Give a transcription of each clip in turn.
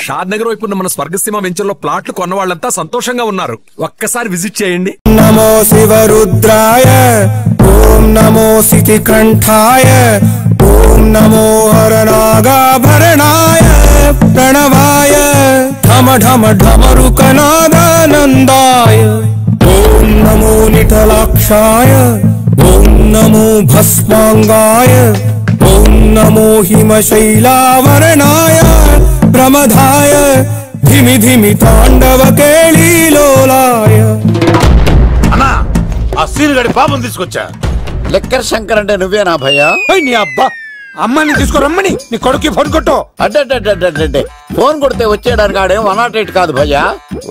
షాద్ నగర్ వైపు ఉన్న మన స్వర్గసీమ వెంచర్ లో ప్లాట్లు కొన్న వాళ్ళంతా సంతోషంగా ఉన్నారు. ఒక్కసారి విజిట్ చేయండి. నమో శివరుద్రాయ ఓం నమో సితికంఠాయ ఓం నమో హరనాగాభరణాయ ప్రణవాయ ఢమ ఢమ ఢమరుకనాదానందాయ ఓం నమో నిటలాక్షాయ ఓం నమో భస్మాంగాయ ఓం నమో హిమశైలావరణాయ ప్రమదాయ ధిమి ధిమి తాండవ కేళీలోలాయ. అన్నా ఆ సీన్ గడి పాపం తీసుకొచ్చా. లెక్కర్ శంకర్ అంటే నువ్వేనా భయ్యా? నీ అబ్బా అమ్మని తీసుకురమ్మని నీ కొడుకు ఫోన్ కొట్టు. అడ్డే ఫోన్ కొడితే వచ్చేయడానికి ఆడేం 108 కాదు భయ్యా,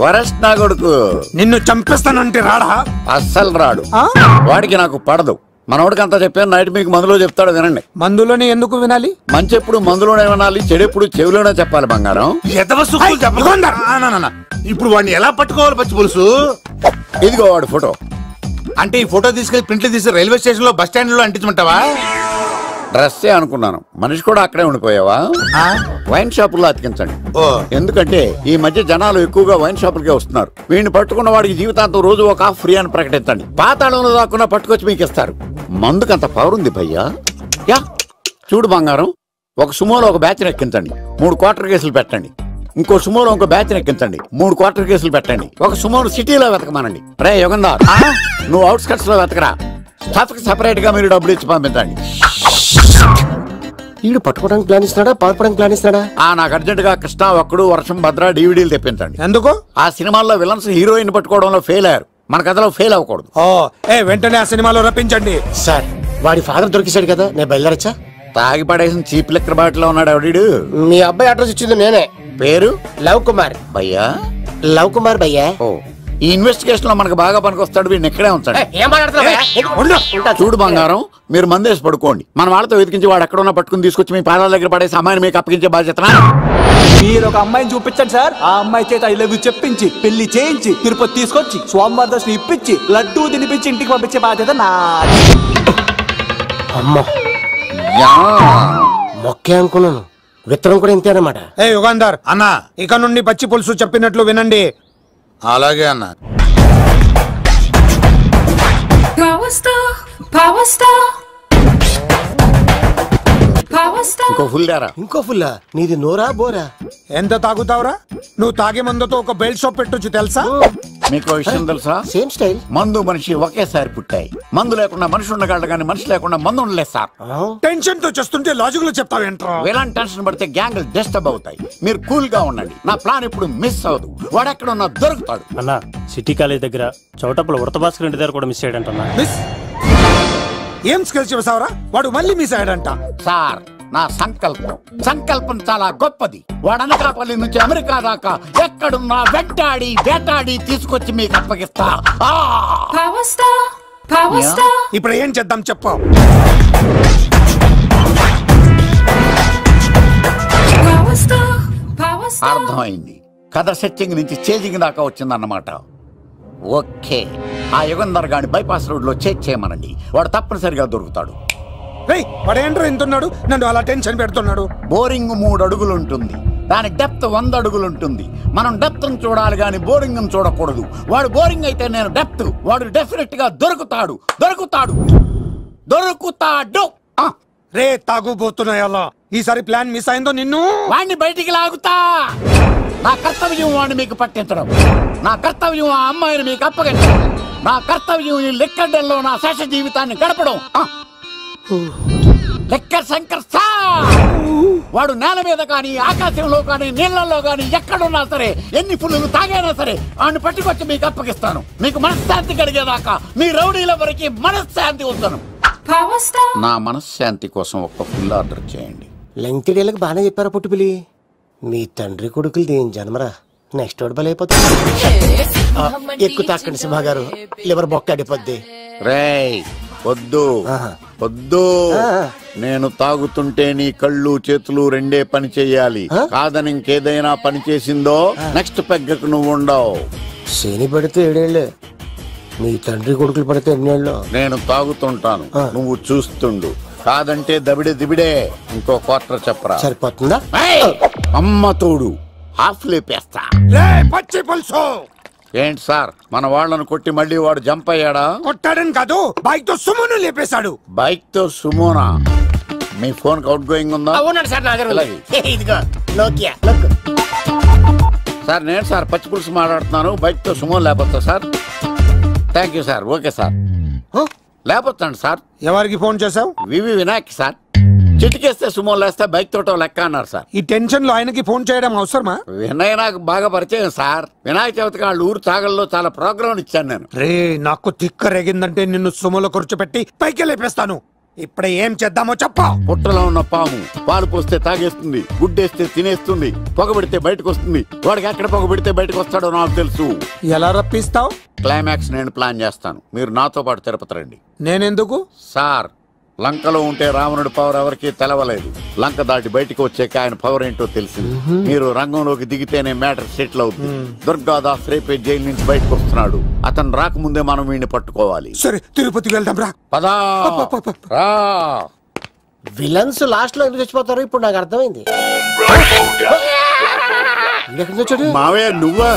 వరస్ట్ నా కొడుకు. నిన్ను చంపేస్తానంటే రాడా? అస్సలు రాడు. వాడికి నాకు పడదు. మనోడికి అంతా చెప్పాను, నైట్ మీకు మందులో చెప్తాడు వినండి. మందులోనే ఎందుకు వినాలి? మంచి ఎప్పుడు మందులోనే వినాలి, చెడు ఎప్పుడు చెవిలోనే చెప్పాలి బంగారం. ఇప్పుడు వాడిని ఎలా పట్టుకోవాలి పచ్చి పులుసు? ఇదిగో వాడు ఫోటో. అంటే ఈ ఫోటో తీసుకెళ్లి ప్రింట్లు తీసి రైల్వే స్టేషన్ లో బస్ స్టాండ్ లో అంటించమంటావా? డ్రెస్సే అనుకున్నాను, మనిషి కూడా అక్కడే ఉండిపోయావా? వైన్ షాపుల్లో అతికించండి. ఎందుకంటే ఈ మధ్య జనాలు ఎక్కువగా వైన్ షాపులకే వస్తున్నారు. వీడిని పట్టుకున్న వాడికి జీవితాంతం రోజు ఒక ఆఫ్ ఫ్రీ అని ప్రకటించండి. పాతాళంలో దాక్కున్నా పట్టుకొచ్చి మీకు ఇస్తారు. మందుకంత పవర్ ఉంది భయ్యా. యా చూడు బంగారం, ఒక సుమోలో ఒక బ్యాచ్ ఎక్కించండి, 3 క్వార్టర్ కేసులు పెట్టండి. ఇంకో సుమోలో ఇంకో బ్యాచ్ ఎక్కించండి, 3 క్వార్టర్ కేసులు పెట్టండి. ఒక సుమోను సిటీలో వెతకమానండి. రే యుగంధర్, నువ్వు అవుట్స్కట్స్ లో వెతకరా. స్టాఫ్ కి సెపరేట్ గా మీరు డబ్బులు ఇచ్చి పంపించండి. వీడు పట్టుకోవడానికి ప్లాన్ ఇస్తున్నాడా, పాల్పడానికి ప్లాన్ ఇస్తున్నాడా? నాకు అర్జెంట్ గా కృష్ణ, ఒక్కడు, వర్షం, భద్ర డివిడీలు తెప్పించండి. ఎందుకు? ఆ సినిమాల్లో విలన్స్ హీరోయిన్ పట్టుకోవడంలో ఫెయిల్ అయ్యారు, మన కథలో ఫెయిల్ అవ్వకూడదు. వెంటనే ఆ సినిమాలో రప్పించండి. సార్ వాడి ఫాదర్ దొరికేశాడు కదా, నేను బయలుదేరచ్చా? తాగి పడేసిన చీప్ లెక్కర్ బాటిలో ఉన్నాడు ఎవడీడు? మీ అబ్బాయి అడ్రస్ ఇచ్చింది నేనే. పేరు? లవ్ కుమార్ భయ్యా. లవ్ కుమార్ భయ్యా. ఓ, ఈ ఇన్వెస్టిగేషన్ లో మనకు బాగా పనికొస్తాడు, వీడిని ఇక్కడే ఉంచండి. చూడు బంగారం, మీరు మందేసి పడుకోండి. మన వాళ్ళతో వెతికించి వాడు ఎక్కడ ఉన్నా పట్టుకుని తీసుకొచ్చి మీ పాదాల దగ్గర పడేసి అమ్మాయిని మీకు అప్పగించే బాధ్యత. మీరు ఒక అమ్మాయిని చూపించండి సార్. ఆ అమ్మాయి చేత ఐ లవ్ యూ చెప్పించి పెళ్లి చేయించి తిరుపతి తీసుకొచ్చి స్వామివారి దర్శనం ఇప్పించి లడ్డూ తినిపించి ఇంటికి పంపించే బాధ్యత నాది. అమ్మా మొక్కే అనుకున్నాను, విత్తనం కూడా ఇంతేనమాట. యుగంధర్ అన్నా, ఇక నుండి పచ్చి పులుసు చెప్పినట్లు వినండి. అలాగే అన్నా. ఇంకో ఫుల్ దారా. ఇంకో ఫుల్లా? నీది నోరా బోరా? ఎంత తాగుతావురా? నువ్వు తాగే మందుతో ఒక బెల్ట్ షాప్ పెట్టొచ్చు తెలుసా? మీకు విషయం తెలుసా? Same style. మందు మనిషి ఒకేసారి పుట్టాయి. మందు లేకుండా మనిషి ఉండగలడు కానీ మనిషి లేకుండా మందు ఉండలేదు సార్. టెన్షన్ తో చేస్తుంటే లాజిక్ లో చెప్తావేంట్రా? ఎలాంటి టెన్షన్ పడితే గ్యాంగ్లు డిస్టర్బ్ అవుతాయి. మీరు కూల్ గా ఉండండి, నా ప్లాన్ ఇప్పుడు మిస్ అవ్వదు. వాడెక్కడ ఉన్నా దొరుకుతాడు. అన్న సిటీ కాలేజ్ దగ్గర చౌటప్పుల వృత భాస్కర్ ఇంటి దగ్గర కూడా మిస్ అయ్యాడంట. మిస్ ఏం స్కిల్స్ చేసావురా? వాడు మళ్ళీ మిస్ అయ్యాడంట. సార్ నా సంకల్పం చాలా గొప్పది. వాడు అనకాపల్లి నుంచి అమెరికా దాకా ఎక్కడున్నా వెంటాడి వేటాడి తీసుకొచ్చి మీకు అప్పగిస్తా. ఇప్పుడు ఏం చేద్దాం చెప్పు. అర్థమైంది. కథ సెట్టింగ్ నుంచి చేజింగ్ దాకా వచ్చిందన్నమాట. ఓకే, ఆ యుగంధర్ గాని బైపాస్ రోడ్ లో చేజ్ చేయమనండి, వాడు తప్పనిసరిగా దొరుకుతాడు. వాడేంట్రో ఇంటున్నాడు, నన్ను అలా టెన్షన్ పెడుతున్నాడు. బోరింగ్ 3 అడుగులు ఉంటుంది, దాని డెప్త్ 100 అడుగులు ఉంటుంది. మనం డెప్త్ చూడాలి గాని బోరింగ్ చూడకూడదు. వాడు బోరింగ్ అయితే నేను డెప్త్. వాడు డెఫినెట్ గా దొరుకుతాడు. రే తాగుబోతున్నాయా? ఈసారి ప్లాన్ మిస్ అయిందో నిన్ను వాడిని బయటికి లాగుతా. నా కర్తవ్యం వాడిని మీకు పట్టించడం, నా కర్తవ్యం ఆ అమ్మాయిని మీకు అప్పగించడం, నా కర్తవ్యం ఈ లెక్కడ్డల్లో నా శేష జీవితాన్ని గడపడం. లెక్కర్ శంకర్ సార్, వాడు నేల మీద కానీ ఆకాశంలో కానీ నీళ్లలో కానీ ఎక్కడున్నా సరే, ఎన్ని ఫుల్లు తాగైనా సరే వాడిని పట్టుకొచ్చి మీకు అప్పగిస్తాను. మీకు మనశ్శాంతి కలిగేదాకా మీ రౌడీల వరకు మనశ్శాంతి వస్తాను. నా మనశ్శాంతి కోసం ఒక ఫుల్ ఆర్డర్ చేయండి. లెంగ్త్ డేలకు బాగానే చెప్పారా పుట్టుపిల్లి? మీ తండ్రి కొడుకులు దేని జన్మరా, నెక్స్ట్ వాడు బలైపోతుంది. ఎక్కువ తాకండి సింహ గారు, లివర్ బొక్క అడిపోద్ది. రేయ్ వద్దు వద్దు, నేను తాగుతుంటే నీ కళ్ళు చేతులు రెండే పని చెయ్యాలి. కాదని ఇంకేదైనా పని చేసిందో నెక్స్ట్ పెగ్గకు నువ్వు ఉండవు. శని పడితే 7 ఏళ్ళే, మీ తండ్రి కొడుకులు పడితే 8 ఏళ్ళు. నేను తాగుతుంటాను, నువ్వు చూస్తుండు. కాదంటే దబిడే దిబిడే. ఇంకో క్వార్టర్ చెప్పరా? సరిపోతుందా? అమ్మ తోడు హాఫ్ లేపేస్తా. రే పచ్చి పులుసు, ఏంటి సార్ మన వాళ్ళను కొట్టి మళ్ళీ వాడు జంప్ అయ్యాడా? కొట్టాడని కాదు, బైక్ తో సుమను లేపేశాడు. బైక్ తో సుమోనా? మీ ఫోన్ అవుట్ గోయింగ్ ఉందా? ఉన్నాడు సార్ నా దగ్గర. ఇలాగే. ఇదిగో నోకియా లోక్. సార్ నేను సార్ పచ్చి పులుసు మాట్లాడుతున్నాను. బైక్ తో సుమో లేపొచ్చా sir? Thank you sir. Okay sir, లేపొచ్చండి సార్. ఎవరికి ఫోన్ చేసావు? వివి వినాయక్ సార్. చిటికేస్తే సుమో లేస్తే బైక్ తోటో లెక్క అన్నారు సార్. ఈ టెన్షన్ లో ఆయనకి ఫోన్ చేయడం అవసరమా? వినయ్ నాకు బాగా పరిచయం సార్. వినాయక చవితికి వాళ్ళ ఊరు చాగల్లో చాలా ప్రోగ్రాం ఇచ్చాను నేను. రే నాకు తిక్క రేగిందంటే నిన్ను సుమలో కూర్చోపెట్టి పైకి లేపేస్తాను. ఇప్పుడే ఏం చేద్దామో చెప్పా. పుట్టలో ఉన్న పాము పాలు పోస్తే తాగేస్తుంది, గుడ్డేస్తే తినేస్తుంది, పొగబెడితే బయటకు వస్తుంది. వాడికి ఎక్కడ పొగబెడితే బయటకు వస్తాడో నాకు తెలుసు. ఎలా రప్పిస్తావు? క్లైమాక్స్ నేను ప్లాన్ చేస్తాను. మీరు నాతో పాటు తిరుపతి రండి. నేనెందుకు? సార్ లంకలో ఉంటే రావణుడి పవర్ ఎవరికి తెలవలేదు. లంక దాటి బయటకు వచ్చాక ఆయన పవర్ ఏంటో తెలిసింది. మీరు రంగంలోకి దిగితేనే మ్యాటర్ సెటిల్ అవుతుంది. దుర్గాదాస్ రేపే జైలు నుంచి బయటకు వస్తున్నాడు. అతను రాకముందే మనం వీడిని పట్టుకోవాలి. సరే తిరుపతి వెళ్దాం రా. పదా రా. విలన్స్ లాస్ట్ లో ఎందుకు చచ్చిపోతారు ఇప్పుడు నాకు అర్థమైంది. ఎక్కడి నుంచి వచ్చాడు? మావయ్య నువ్వా?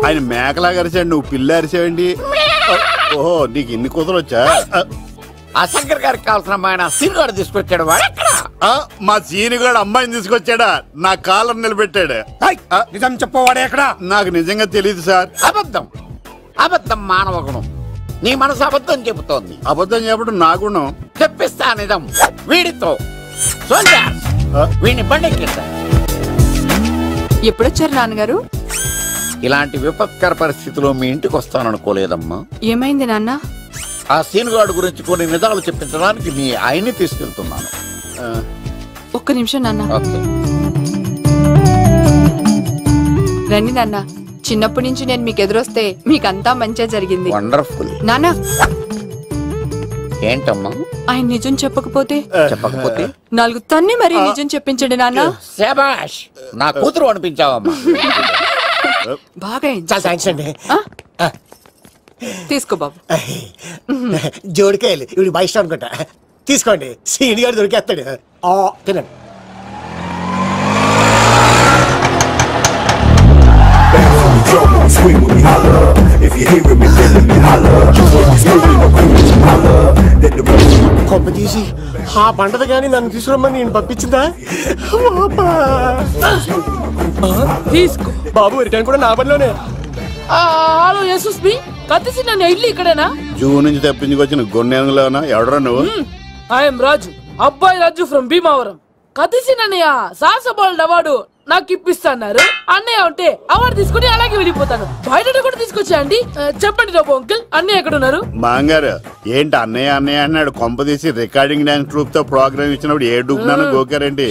ఆయన మేకలా అరిచాడు, నువ్వు పిల్ల అరిచావండి. ఓహో నీకు ఇన్ని కూతురు వచ్చా? ఆ శంకర్ గారికి కావాల్సిన అమ్మాయి సీనుగాడు తీసుకొచ్చాడు. మా సీనుగాడు అమ్మాయిని తీసుకొచ్చాడా? నా కాలర్ నిలబెట్టాడు. నిజం చెప్పవాడే ఎక్కడ? నాకు నిజంగా తెలియదు సార్. అబద్ధం అబద్ధం మానవ గుణం. నీ మనసు అబద్ధం చెబుతోంది. అబద్ధం చెప్పడం నా గుణం. చెప్పిస్తా నిజం వీడితో. వీడిని బండెక్కిస్తా. ఎప్పుడొచ్చారు నాన్నగారు? ఇలాంటి విపత్కర పరిస్థితిలో మీ ఇంటికి వస్తాననుకోలేదమ్మా. ఏమైంది నాన్న? ఆ సీనుగాడు గురించి కొన్ని నిజాలు చెప్పించడానికి మీ ఆయన్ని తీసుకెళ్తున్నాను. ఒక్క నిమిషం నాన్న. ఓకే. రండి నాన్న. చిన్నప్పటి నుంచి నేను మీకు ఎదురొస్తే మీకంతా మంచిగా జరిగింది. వండర్ఫుల్. నాన్న ఏంటమ్మా? ఆయన నిజం చెప్పకపోతే చెప్పకపోతే 4 తన్ని మరీ నిజం చెప్పించండి నాన్న. శభాష్, నా కూతురు అనిపించావమ్మా. బాగా చాలా థ్యాంక్స్ అండి. తీసుకో బాబు. జోడికాయలు ఇవి బాగా ఇష్టం అనుకుంటా. తీసుకోండి, సీని గారు దొరికేస్తాడు. తినండి. కొంప తీసి ఆ పంటది కానీ నన్ను తీసుకురమ్మని నేను పంపించిందా? తీసుకో బాబు, రిటర్న్ కూడా నా పనిలోనే. హలో యశస్ బి కత్తిసి నన్ను ఇల్లు ఇక్కడేనా? జూ నుంచి తప్పించుకొచ్చిన గొన్నెంగులోనా? ఎవడరా నువ్వు? ఐఎమ్ రాజు, అబ్బాయి రాజు ఫ్రమ్ భీమావరం. కత్తిసి నన్నయ్య సాహసబాల్ అవార్డు నాకు ఇప్పిస్తున్నారు. అన్నయ్య ఉంటే అవార్డు తీసుకుని అలాగే వెళ్ళిపోతాను. బయట కూడా తీసుకొచ్చా అండి. చెప్పండి రాబు అంకుల్, అన్నయ్య ఎక్కడ ఉన్నారు? మాంగారు ఏంటి అన్నయ్య అన్నయ్య అన్నాడు? కొంప తీసి రికార్డింగ్ డాన్స్ ట్రూప్ తో ప్రోగ్రామ్ ఇచ్చినప్పుడు ఏ డూబ్నాను గోకారండి?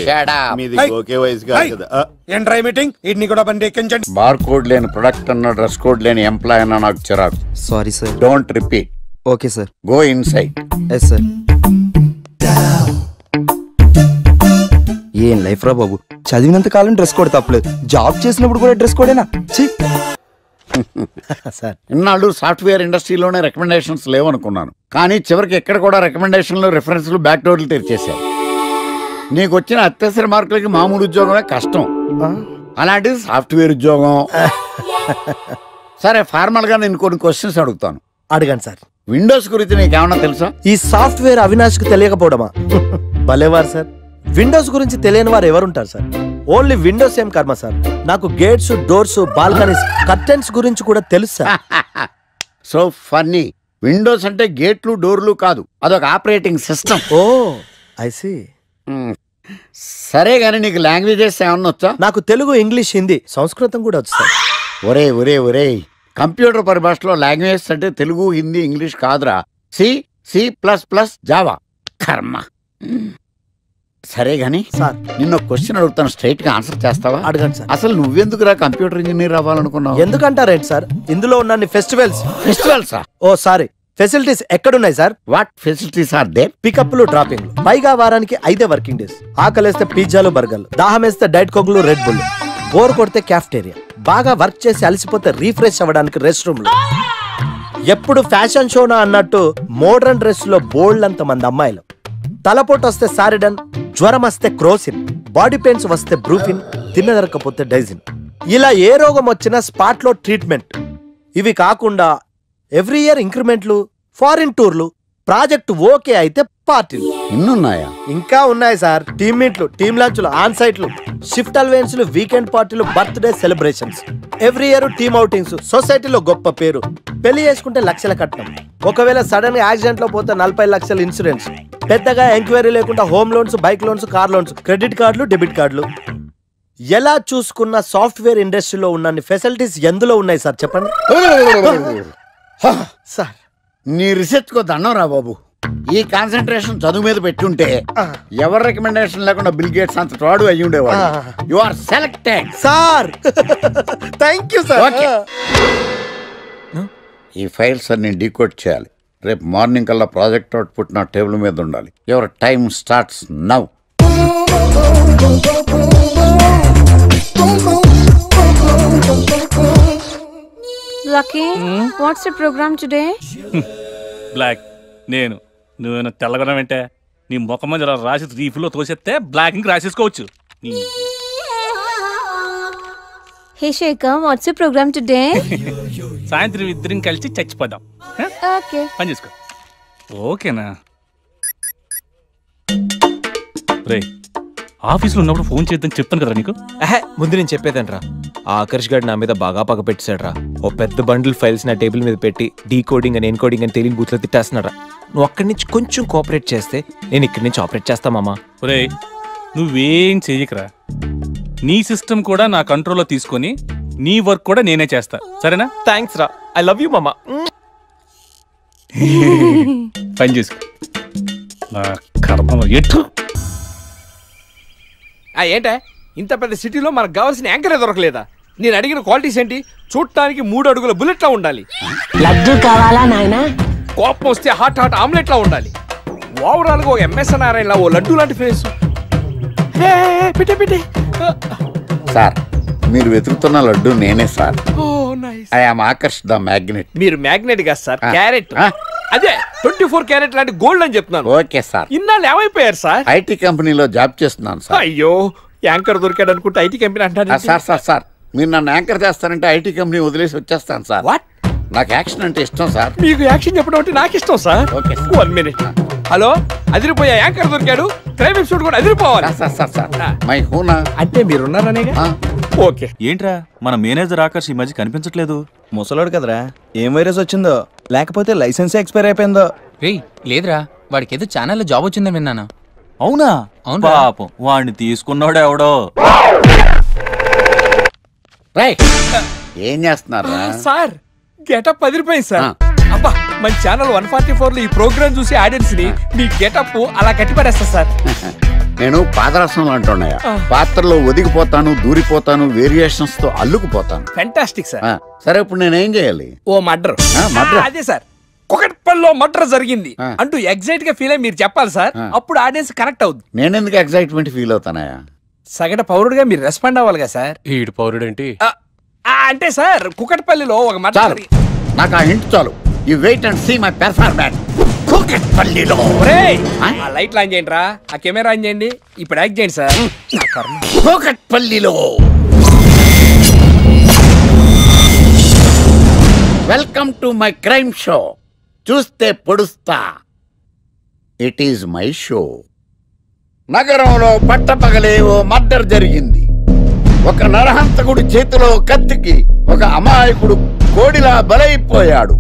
మీది గోకే వయసు కాదు కదా. ఏంట్రై మీటింగ్? ఇడ్ని కూడా బండి ఎక్కించండి. బార్ కోడ్ లేని ప్రొడక్ట్ అన్న, డ్రెస్ కోడ్ లేని ఎంప్లాయ్ అన్న నాకు చిరాకు. Sorry sir. Don't repeat. Okay sir. Go inside. Yes sir. ఏం లైఫ్ రా బాబు, చదివినంత కాలం డ్రెస్ కోడ్ తప్పలేదు, జాబ్ చేసినప్పుడు కూడా డ్రెస్ కోడేనా? సార్ ఇన్నాళ్ళు సాఫ్ట్వేర్ ఇండస్ట్రీలోనే రికమెండేషన్స్ లేవనుకున్నాను, కానీ చివరికి ఎక్కడ కూడా రికమెండేషన్లు రిఫరెన్స్లు బ్యాక్ డోర్లు తెరిచేశారు. నీకు వచ్చిన అత్యవసర మార్కులకి మామూలు ఉద్యోగమే కష్టం, అలాంటిది సాఫ్ట్వేర్ ఉద్యోగం. సరే ఫార్మల్ గా నేను కొన్ని క్వశ్చన్స్ అడుగుతాను. అడగండి సార్. విండోస్ గురించి నీకేమన్నా తెలుసా? ఈ సాఫ్ట్వేర్ అవినాష్ కు తెలియకపోవడమా? భలేవారు సార్. విండోస్ గురించి తెలియని వారు ఎవరుంటారు సార్? ఓన్లీ విండోస్ ఏం కర్మ సార్, నాకు గేట్స్, డోర్స్, బాల్కనీస్, కర్టెన్స్ గురించి కూడా తెలుసు సార్. So funny. విండోస్ అంటే గేట్లు డోర్లు కాదు, అదొక operating system. Oh I see. సరే గానీ నీకు లాంగ్వేజెస్ ఏమన్నా వచ్చా? నాకు తెలుగు, ఇంగ్లీష్, హిందీ, సంస్కృతం కూడా వచ్చు సార్. ఒరే ఒరే ఒరే, కంప్యూటర్ పరిభాషలో లాంగ్వేజెస్ అంటే తెలుగు, హిందీ, ఇంగ్లీష్ కాదురా. C, C plus plus, Java. కర్మ. సరే గాని సార్ నిన్న క్వశ్చన్ అడుగుతాను, స్ట్రైట్ గా ఆన్సర్ చేస్తావా? అడగండి సార్. అసలు నువ్వెందుకురా కంప్యూటర్ ఇంజనీర్ అవ్వాలనుకున్నావు? ఎందుకంటారేంటి సార్, ఇందులో ఉన్న ఫెస్టివల్స్. ఓ సారీ, ఫెసిలిటీస్ ఎక్కడున్నాయి sir? What facilities are there? పికప్లు, డ్రాపింగ్లు, పైగా వారానికి 5 వర్కింగ్ డేస్. ఆకలేస్తే పిజ్జాలు, బర్గర్లు, దాహం వేస్తే డైట్ కోక్లు, రెడ్ బుల్, బోర్ కొడితే క్యాఫ్టేరియా, బాగా వర్క్ చేసి అలసిపోతే రీఫ్రెష్ అవ్వడానికి రెస్ట్ రూమ్లు, ఎప్పుడు ఫ్యాషన్ షోనా అన్నట్టు మోడర్న్ డ్రెస్ లో బోల్డ్ అంత మంది అమ్మాయిలు. తలపోటు వస్తే సారిడన్, జ్వరం వస్తే క్రోసిన్, బాడీ పెయిన్స్ వస్తే బ్రూఫిన్, తిన్నదరకపోతే డైజిన్. ఇలా ఏ రోగం వచ్చినా స్పాట్ లో ట్రీట్మెంట్. ఇవి కాకుండా ఎవ్రీ ఇయర్ ఇంక్రిమెంట్లు, ఫారిన్ టూర్లు, ప్రాజెక్ట్ ఓకే అయితే పార్టీలు. ఇన్నున్నాయా? ఇంకా ఉన్నాయి సార్. టీమ్ మీట్లు, టీమ్ లంచ్లు, ఆన్ సైట్లు, షిఫ్ట్ అలవెన్స్లు, వీకెండ్ పార్టీలు, birthday celebrations, every year team outings, సొసైటీలో గొప్ప పేరు. పెళ్లి చేసుకుంటే లక్షల కట్నం, ఒకవేళ సడన్ గా యాక్సిడెంట్ లో పోతే 40 లక్షల ఇన్సూరెన్స్, పెద్దగా ఎంక్వైరీ లేకుండా home loans, bike loans, car loans, credit కార్డులు, డెబిట్ కార్డులు. ఎలా చూసుకున్న సాఫ్ట్వేర్ ఇండస్ట్రీలో ఉన్న ఫెసిలిటీస్ ఎందులో ఉన్నాయి సార్ చెప్పండి. సార్ నీ రీసెర్చ్ కో దండం రా బాబు. ఈ కాన్సన్ట్రేషన్ చదువు మీద పెట్టుంటే ఎవరి రికమెండేషన్ లేకుండా బిల్ గేట్స్ అంత తోడు అయ్యి ఉండేవాడు. You are selected sir. Thank you sir. ఈ ఫైల్స్ అన్ని డీకోడ్ చేయాలి. రేపు మార్నింగ్ కల్లా ప్రాజెక్ట్ అవుట్పుట్ నా టేబుల్ మీద ఉండాలి. Your time starts now. Lucky, what's the program today? బ్లాక్. నువ్వేనా తెల్లగొనం అంటే నీ ముఖం మీద ఇలా రాసి రీఫ్లో తోసేస్తే బ్లాక్ ఇంక రాసేసుకోవచ్చు. Hey Shekhar, what's the program today? సాయంత్రం ఇద్దరం కలిసి చచ్చిపోదాం. Okay. పని చేసుకో. ఓకేనా? రే, ఆఫీస్లో ఉన్నప్పుడు ఫోన్ చేద్దని చెప్తాను కదా నీకు. ముందు నేను చెప్పేదనరా, ఆ ఆకర్ష్ గారు నా మీద బాగా పగ పెట్టాడు రా. ఓ పెద్ద బండిల్ ఫైల్స్ నా టేబుల్ మీద పెట్టి డీకోడింగ్ అని ఎన్కోడింగ్ అని తెలియని బూత్లో తిట్టేస్తున్నారా. నువ్వు అక్కడి నుంచి కొంచెం కోఆపరేట్ చేస్తే నేను ఇక్కడి నుంచి ఆపరేట్ చేస్తా మామా. రే, నువ్వేం చెయ్యకరా. నీ సిస్టమ్ కూడా నా కంట్రోల్లో తీసుకొని నీ వర్క్ కూడా నేనే చేస్తా, సరేనా? థ్యాంక్స్ రా, ఐ లవ్ యూ మామా. పని చేసుకో. నా కర్మ ఎటు. ఏంటే ఇంత పెద్ద సిటీలో మనకు కావాల్సిన యాంకరే దొరకలేదా? నేను అడిగిన క్వాలిటీస్ ఏంటి? చూడటానికి 3 అడుగుల బుల్లెట్లా ఉండాలి, లడ్డు కావాలా నాయనా, కోపం వస్తే హాట్ ఆమ్లెట్లా ఉండాలి, ఓవరాల్ గా ఒక ఎంఎస్ నారాయణలా ఓ లడ్డు లాంటి ఫేస్. సార్ మీరు వెతుకుతున్న లడ్డు నేనే sir. I am Akarsh the magnet. మీరు మ్యాగ్నెట్ కాదు సార్, క్యారెట్. అదే 24 క్యారెట్ లాంటి గోల్డ్ అని చెప్తున్నాను. Okay sir. ఇన్నాళ్ళు ఏమైపోయారు సార్? ఐటీ కంపెనీలో జాబ్ చేస్తున్నాను సార్. అయ్యో, యాంకర్ దొరికాడు అనుకుంటే ఐటీ కంపెనీ అంటారు సార్. సార్ మీరు నన్ను యాంకర్ చేస్తారంటే ఐటీ కంపెనీ వదిలేసి వచ్చేస్తాను సార్. వాట్? నాకు యాక్షన్ అంటే ఇష్టం సార్. మీకు యాక్షన్ చెప్పడం అంటే నాకు ఇష్టం సార్. Okay 1 minute. హలో, అదిరిపోయా యాంకర్ దొరికాడు, క్రైమ్ ఎపిసోడ్ కూడా అదిరిపోవాలి. సార్ మై హూనా అంటే మీరున్నారనేగా. ఓకే. ఏంట్రా మన మేనేజర్ ఆకర్ష్ ఈ మధ్య కనిపించట్లేదు? ముసలోడు కదరా, ఏం వైరస్ వచ్చిందో, లేకపోతే లైసెన్స్ ఎక్స్పైర్ అయిపోయిందో. లేదురా, వాడికి ఏదో ఛానల్లో జాబ్ వచ్చిందని విన్నాను. అవునా? పాపం వాడిని తీసుకున్నాడు ఎవడో. ఏం చేస్తున్నారా సార్? గెటప్ అదిరిపోయింది సార్. అబ్బా, మన ఛానల్ 144 లో ఈ ప్రోగ్రామ్ చూసి ఆడియన్స్ ని మీ గెటప్ అలా కట్టిపడేస్తా సార్. నేను పాదరసం అంటున్నాయా, పాత్రలో ఒదిగిపోతాను, దూరిపోతాను, వేరియేషన్స్ తో అల్లుకుపోతాను. Fantastic sir. సరే ఇప్పుడు నేనేం చేయాలి? ఓ మర్డర్. అదే సార్, కుకట్పల్లిలో మర్డర్ జరిగింది అంటూ ఎగ్జైట్ గా ఫీల్ అయ్యి మీరు చెప్పాలి సార్. అప్పుడు ఆడియన్స్ కనెక్ట్ అవుద్ది. నేనెందుకు ఎగ్జైట్మెంట్ ఫీల్ అవుతానయా? సగటు పౌరుడుగా మీరు రెస్పాండ్ అవ్వాలి కదా సార్. ఈడు పౌరుడేంటి అంటే సార్, కుకట్పల్లిలో ఒక మర్డర్. నాకు ఆ హింట్ చాలు. You wait and see my performance. కుకట్పల్లిలో ఆ లైట్ ఆన్ చేయండి రా, ఆ కెమెరా ఆన్ చేయండి, ఇప్పుడు యాక్ట్ చేయండి సార్. కుకట్పల్లిలో. Welcome to my crime show. చూస్తే పొడుస్తా. It is my show. నగరంలో పట్టపగలే ఓ మర్డర్ జరిగింది. ఒక నరహంతకుడి చేతిలో కత్తికి ఒక అమాయకుడు కోడిలా బలైపోయాడు.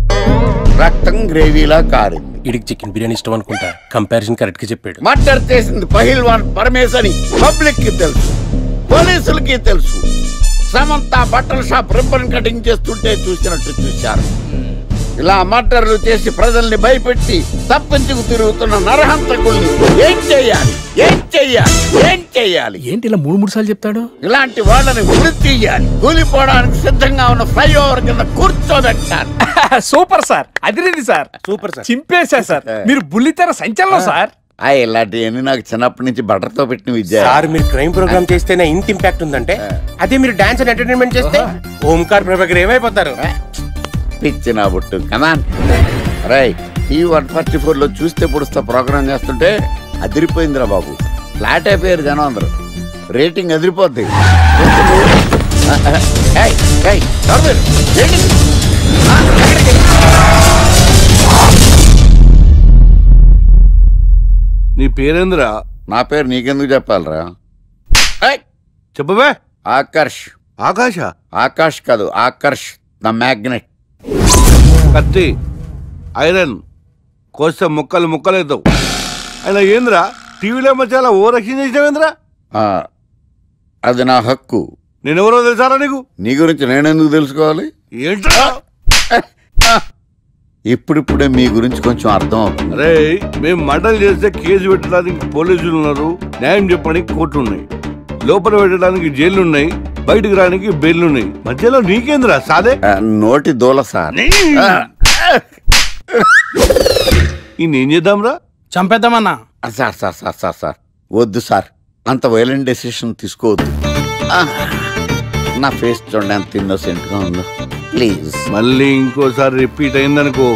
రక్తం గ్రేవీలా కారింది. ఇడికి చికెన్ బిర్యానీ ఇష్టం అనుకుంటా, కంపారిజన్ కరెక్ట్ గా చెప్పాడు. మర్డర్ చేసింది పహిల్వాన్ పరమేశ్ అని పబ్లిక్ కి తెలుసు, పోలీసులకి తెలుసు. సమంత బట్టల షాప్ రిబ్బన్ కటింగ్ చేస్తుంటే చూసినట్టు చూశారు. ఇలా మర్డర్లు చేసి ప్రజల్ని భయపెట్టి తప్పించుకు తిరుగుతున్న నరహంతకుల్ని ఏం చెయ్యాలి? ఏంటి ఇలా 3 సార్లు చెప్తాడు? ఇలాంటి వాళ్ళని ఉరి తీయాలి. కూలిపోవడానికి సిద్ధంగా ఉన్న ఫ్లైఓవర్ కింద కూర్చోబెట్టాలి. సూపర్ సార్, అదిరింది సార్. సూపర్ సార్, చింపేశా సార్. మీరు బుల్లితెర సంచలనం సార్. ఇలాంటివన్నీ నాకు చిన్నప్పటి నుంచి బట్టర్తో పెట్టిన విద్య సార్. మీరు క్రైమ్ ప్రోగ్రామ్ చేస్తేనే ఇంత ఇంపాక్ట్ ఉందంటే, అదే మీరు డాన్స్ అండ్ ఎంటర్టైన్మెంట్ చేస్తే ఓంకార్ ప్రభాకర్ ఏమైపోతారు? పిచ్చిన బుట్టు కమాన్ రై ఈ 144 లో చూస్తే పొడుస్తా ప్రోగ్రామ్ చేస్తుంటే అదిరిపోయిందిరా బాబు. ఫ్లాట్ అయిపోయారు జనం అందరూ. రేటింగ్ అదిరిపోద్ది. నీ పేరేంద్రా? నా పేరు నీకెందుకు చెప్పాలరా? చెప్పవే. ఆకర్ష్. ఆకాశ? ఆకాష్ కాదు, ఆకర్ష్ ద మ్యాగ్నెట్. కత్తి, ఐరన్ కోస్తే ముక్కలు ముక్కలేద్దావు. అయినా ఏంద్రా టీవీలో చాలా ఓ రక్షణ చేసినావేంద్రా? అది నా హక్కు. నేనెవరో తెలుసారా నీకు? నీ గురించి నేనెందుకు తెలుసుకోవాలి? ఏంట్రా? ఇప్పుడిప్పుడే మీ గురించి కొంచెం అర్థం అవుతుంది. అరే మేము మర్డర్ చేస్తే కేసు పెట్టడానికి పోలీసులు ఉన్నారు, న్యాయం చెప్పడానికి కోర్టు ఉన్నాయి, లోపల పెట్టడానికి జైలు ఉన్నాయి, బయటకు రానికి బెయిల్ ఉన్నాయి. మధ్యలో నీకేంద్రా సాదే? నోటి దూల సార్. ఏం చేద్దాంరా? చంపేద్దామన్నా. Sir sir sir sir sir వద్దు సార్, అంత వైలెంట్ డెసిషన్ తీసుకోవద్దు. నా ఫేస్ చూడండి ఎంత ఇన్నోసెంట్ గా ఉందో. ప్లీజ్ మళ్ళీ ఇంకోసారి రిపీట్ అయిందనుకో.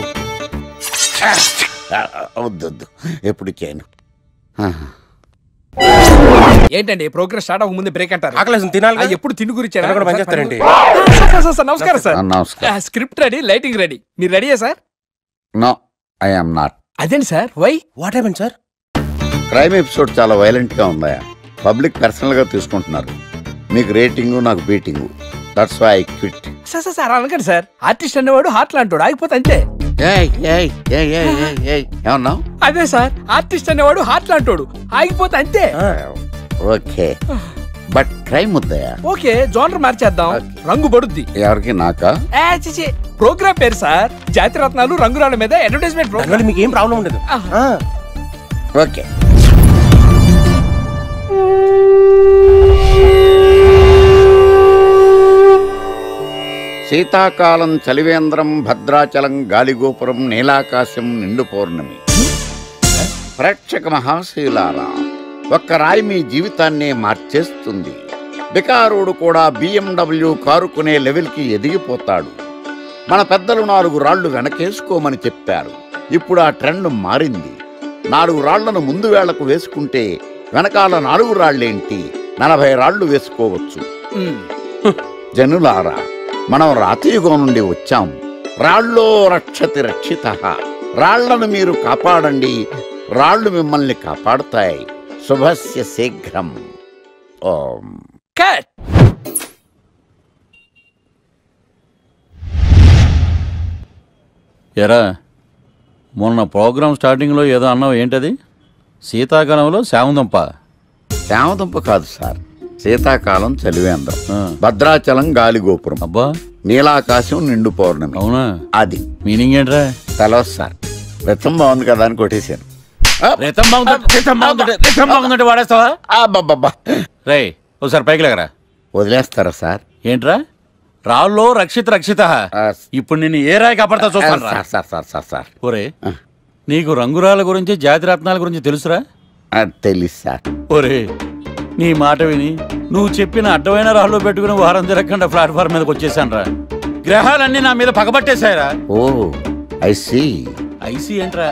వద్దొద్దు, ఎప్పుడు చేయను. ఏంటండి ప్రోగ్రెస్ స్టార్ట్ అవ్వక ముందు బ్రేక్ అంటారు? ఆకలేసం తినాలి. ఎప్పుడు తిని గురించి పనిచేస్తారండి. నమస్కారం సార్. నమస్కారం. Script ready, lighting ready. మీరు రెడీయా sir? No I am not. అదేంటి sir? Why? What happened sir? Crime episode చాలా వైలెంట్ గా ఉందా? పబ్లిక్ పర్సనల్ గా తీసుకుంటున్నారు. మీకు రేటింగ్, నాకు beating. That's why I quit. Sir sir sir అనకండి సార్. ఆర్టిస్ట్ అనేవాడు హార్ట్ లాంటాడు, ఆగిపోతే అంతే. ఏమన్నా? అదే సార్, ఆర్టిస్ట్ అనేవాడు హార్ట్ లాంటాడు, ఆగిపోతే అంతే. ఓకే, బట్ క్రైమ్ వద్దయా? ఓకే, జోనర్ మార్చేద్దాం. రంగు పడుద్ది. ఎవరికి? నాకా? ప్రోగ్రామ్ పేరు సార్ జాతి రత్నాలు రంగురాళ్ళ మీద అడ్వర్టైజ్మెంట్ ప్రోగ్రామ్. మీకు ఏం ప్రాబ్లం ఉండదు. ఓకే. శీతాకాలం చలివేంద్రం, భద్రాచలం గాలిగోపురం, నీలాకాశం, నిండు పౌర్ణమి. ప్రేక్షక మహాశీలారా, ఒక్క రాయి మీ జీవితాన్నే మార్చేస్తుంది. బికారుడు కూడా BMW కారు కొనే లెవెల్కి ఎదిగిపోతాడు. మన పెద్దలు 4 రాళ్లు వెనకేసుకోమని చెప్పారు. ఇప్పుడు ఆ ట్రెండ్ మారింది. 4 రాళ్లను ముందు వేళ్లకు వేసుకుంటే వెనకాల 4 రాళ్లేంటి 40 రాళ్లు వేసుకోవచ్చు. జనులారా, మనం రాతియుగం నుండి వచ్చాం. రాళ్ళో రక్షతి రక్షితః. రాళ్లను మీరు కాపాడండి, రాళ్లు మిమ్మల్ని కాపాడుతాయి. శుభస్య శీఘ్రం. ఓం. కట్. ఎరా, మొన్న ప్రోగ్రామ్ స్టార్టింగ్లో ఏదో అన్నావు, ఏంటది? శీతాకాలంలో శామదుంప. శామదుంప కాదు సార్, శీతాకాలం చలివేంద్రం, భద్రాచలం గాలిగోపురం, అబ్బా, నీలాకాశం, నిండు పౌర్ణమి. అవునా? అది మీనింగ్ ఏంట్రా? తెలవదు సార్. రతం బాగుంది కదా అని కొట్టేశాను. వాడేస్తావా? అబ్బబ్బబ్బా. రే, ఒకసారి పైకి లేకరా. వదిలేస్తారా సార్? ఏంట్రా? రాళ్ళో రక్షిత రక్షిత. ఇప్పుడు నిన్ను ఏ రాయి కాపాడతా చూస్తాను. సార్ సార్ సార్ సార్ ఒరే, నీకు రంగురాల గురించి, జాతి రత్నాల గురించి తెలుసురా? తెలుసు సార్. ఒరే, నీ మాట విని నువ్వు చెప్పిన అడ్డమైన రాళ్ళు పెట్టుకుని వారం తిరగకుండా ప్లాట్ఫామ్ మీదకి వచ్చేసాను రా. గ్రహాలన్నీ నా మీద పగబట్టేశాయరా. ఓ ఐ సీ. ఐసీ ఏంట్రా?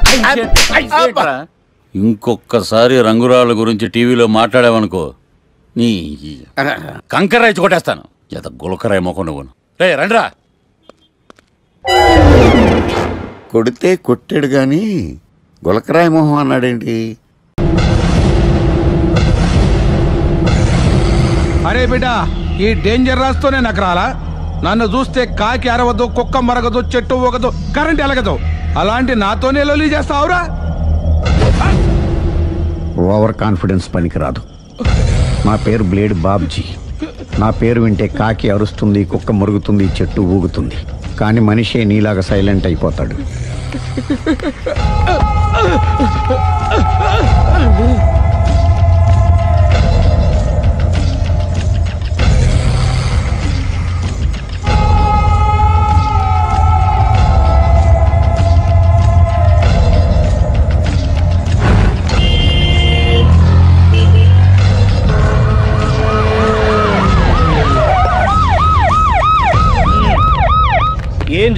ఇంకొకసారి రంగురాళ్ళ గురించి టీవీలో మాట్లాడావనుకో, నీ కంకర్రాయి కొట్టేస్తాను. ఎంత గులకరాయి మొక్క నువ్వు. రే రండ్రా. కొడితే కొట్టాడు గాని గులకరాయి మొహం అన్నాడేంటి? అరే బిడ్డ, ఈ డేంజర్ రాస్తూనే నాకు రాలా? నన్ను చూస్తే కాకి అరవదు, కుక్క మరగదు, చెట్టు ఊగదు, కరెంట్ ఎలగదు. అలాంటి నాతోనే లొలి చేస్తావురా? ఓవర్ కాన్ఫిడెన్స్ పనికిరాదు. నా పేరు బ్లేడ్ బాబ్జీ. నా పేరు వింటే కాకి అరుస్తుంది, కుక్క మురుగుతుంది, చెట్టు ఊగుతుంది, కానీ మనిషే నీలాగా సైలెంట్ అయిపోతాడు.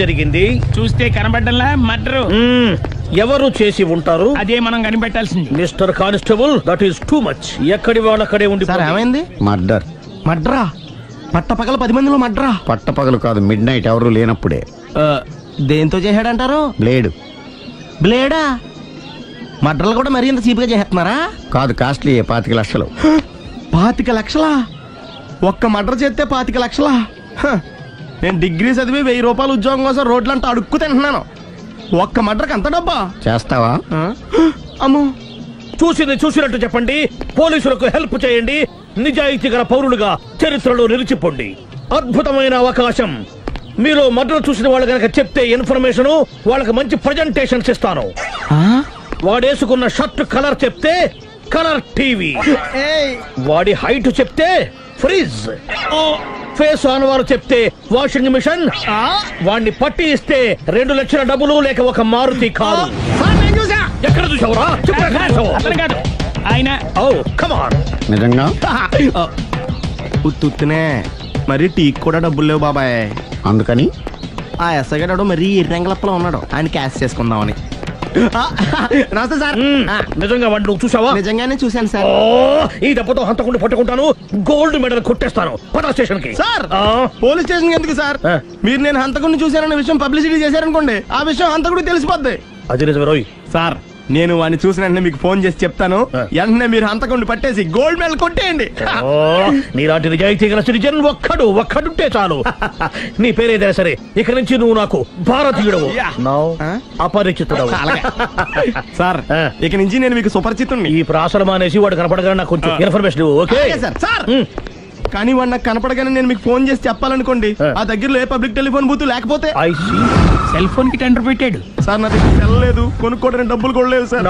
జరిగింది? చూస్తే కనబడ్డంలా మర్డరు. ఎవరు చేసి ఉంటారు? అదే మనం కనిపెట్టాల్సింది. Mister constable, that is too much. ఎక్కడి వాళ్ళక్కడే ఉండి. ఏమైంది? మర్డర్. మడ్రా? పట్టపగల 10 మందిలో మడ్రా? పట్టపగలు కాదు, మిడ్ నైట్ ఎవరు లేనప్పుడే. దేంతో చేశాడంటారు? బ్లేడ్. బ్లేడా? మడ్రలు కూడా మరీ ఇంత చీప్గా చేస్తున్నారా? కాదు, కాస్ట్లీ 25 లక్షలు. 25 లక్షలా? ఒక్క మడ్ర చేస్తే 25 లక్షలా? నేను డిగ్రీ చదివి 1000 రూపాయలు ఉద్యోగం కోసం రోడ్లంతా అడుక్కు తింటున్నాను. ఒక్క మడ్రకు అంత డబ్బా? చేస్తావా? అమ్మో, చూసింది చూసినట్టు చెప్పండి. పోలీసులకు హెల్ప్ చేయండి. నిజాయితీ గల పౌరులుగా చరిత్రలో నిలిచిపోండి. అద్భుతమైన అవకాశం. మీరు మర్డర్ చూసిన వాళ్ళు కనుక చెప్తే ఇన్ఫర్మేషన్, వాళ్ళకి మంచి ప్రజెంటేషన్స్ ఇస్తాను. వాడేసుకున్న షర్ట్ కలర్ చెప్తే కలర్ టీవీ, వాడి హైట్ చెప్తే ఫ్రిజ్, ఫేస్ ఆన్ వారు చెప్తే వాషింగ్ మిషన్, వాడిని పట్టి ఇస్తే 2 లక్షల డబ్బులు లేక ఒక మారుతి కారు. ఎక్కడ చూసావురా? ఆయన నిజంగా ఉత్తునే మరి టీకి కూడా డబ్బులు లేవు బాబాయ్. అందుకని ఆ ఎస్ఐ గారు మరీ ఎర్రంగలప్పలో ఉన్నాడు, ఆయన క్యాష్ చేసుకుందామని. నమస్తే సార్. నిజంగా వాడిని నువ్వు చూసావా? నిజంగానే చూశాను సార్. ఈ దెబ్బతో హంతకుండా పట్టుకుంటాను, గోల్డ్ మెడల్ కొట్టేస్తాను. పటా స్టేషన్ కి. సార్, పోలీస్ స్టేషన్ ఎందుకు సార్? మీరు నేను హంతకుడిని చూశానన్న విషయం పబ్లిసిటీ చేశారనుకోండి, ఆ విషయం హంతకుడికి తెలిసిపోద్ది. అది నిజమే రోయ్. సార్, నేను వాడిని చూసిన వెంటనే మీకు ఫోన్ చేసి చెప్తాను. వెంటనే మీరు హంతకుడిని పట్టేసి గోల్డ్ మెడల్ కొట్టేయండి. నీలాంటి నిజాయితీ గల సిటిజన్ ఒక్కడుంటే చాలు. నీ పేరేదైనా సరే, ఇక నుంచి నువ్వు నాకు భారతీయుడవు, అపరిచితుడవు. సార్, ఇక నుంచి నేను మీకు సుపరిచితుడిని. ఈ ప్రాసలు మానేసి వాడు కనపడగానే నాకు కొంచెం ఇన్ఫర్మేషన్. Okay sir. కానీ వాడు నాకు కనపడగానే నేను మీకు ఫోన్ చేసి చెప్పాలనుకోండి, ఆ దగ్గరలో ఏ పబ్లిక్ టెలిఫోన్ బూత్ లేకపోతే సెల్ ఫోన్ కి టెండర్ పెట్టాడు. సార్, నా దగ్గర సెల్ లేదు, కొనుక్కోవడానికి డబ్బులు కూడా లేవు సార్.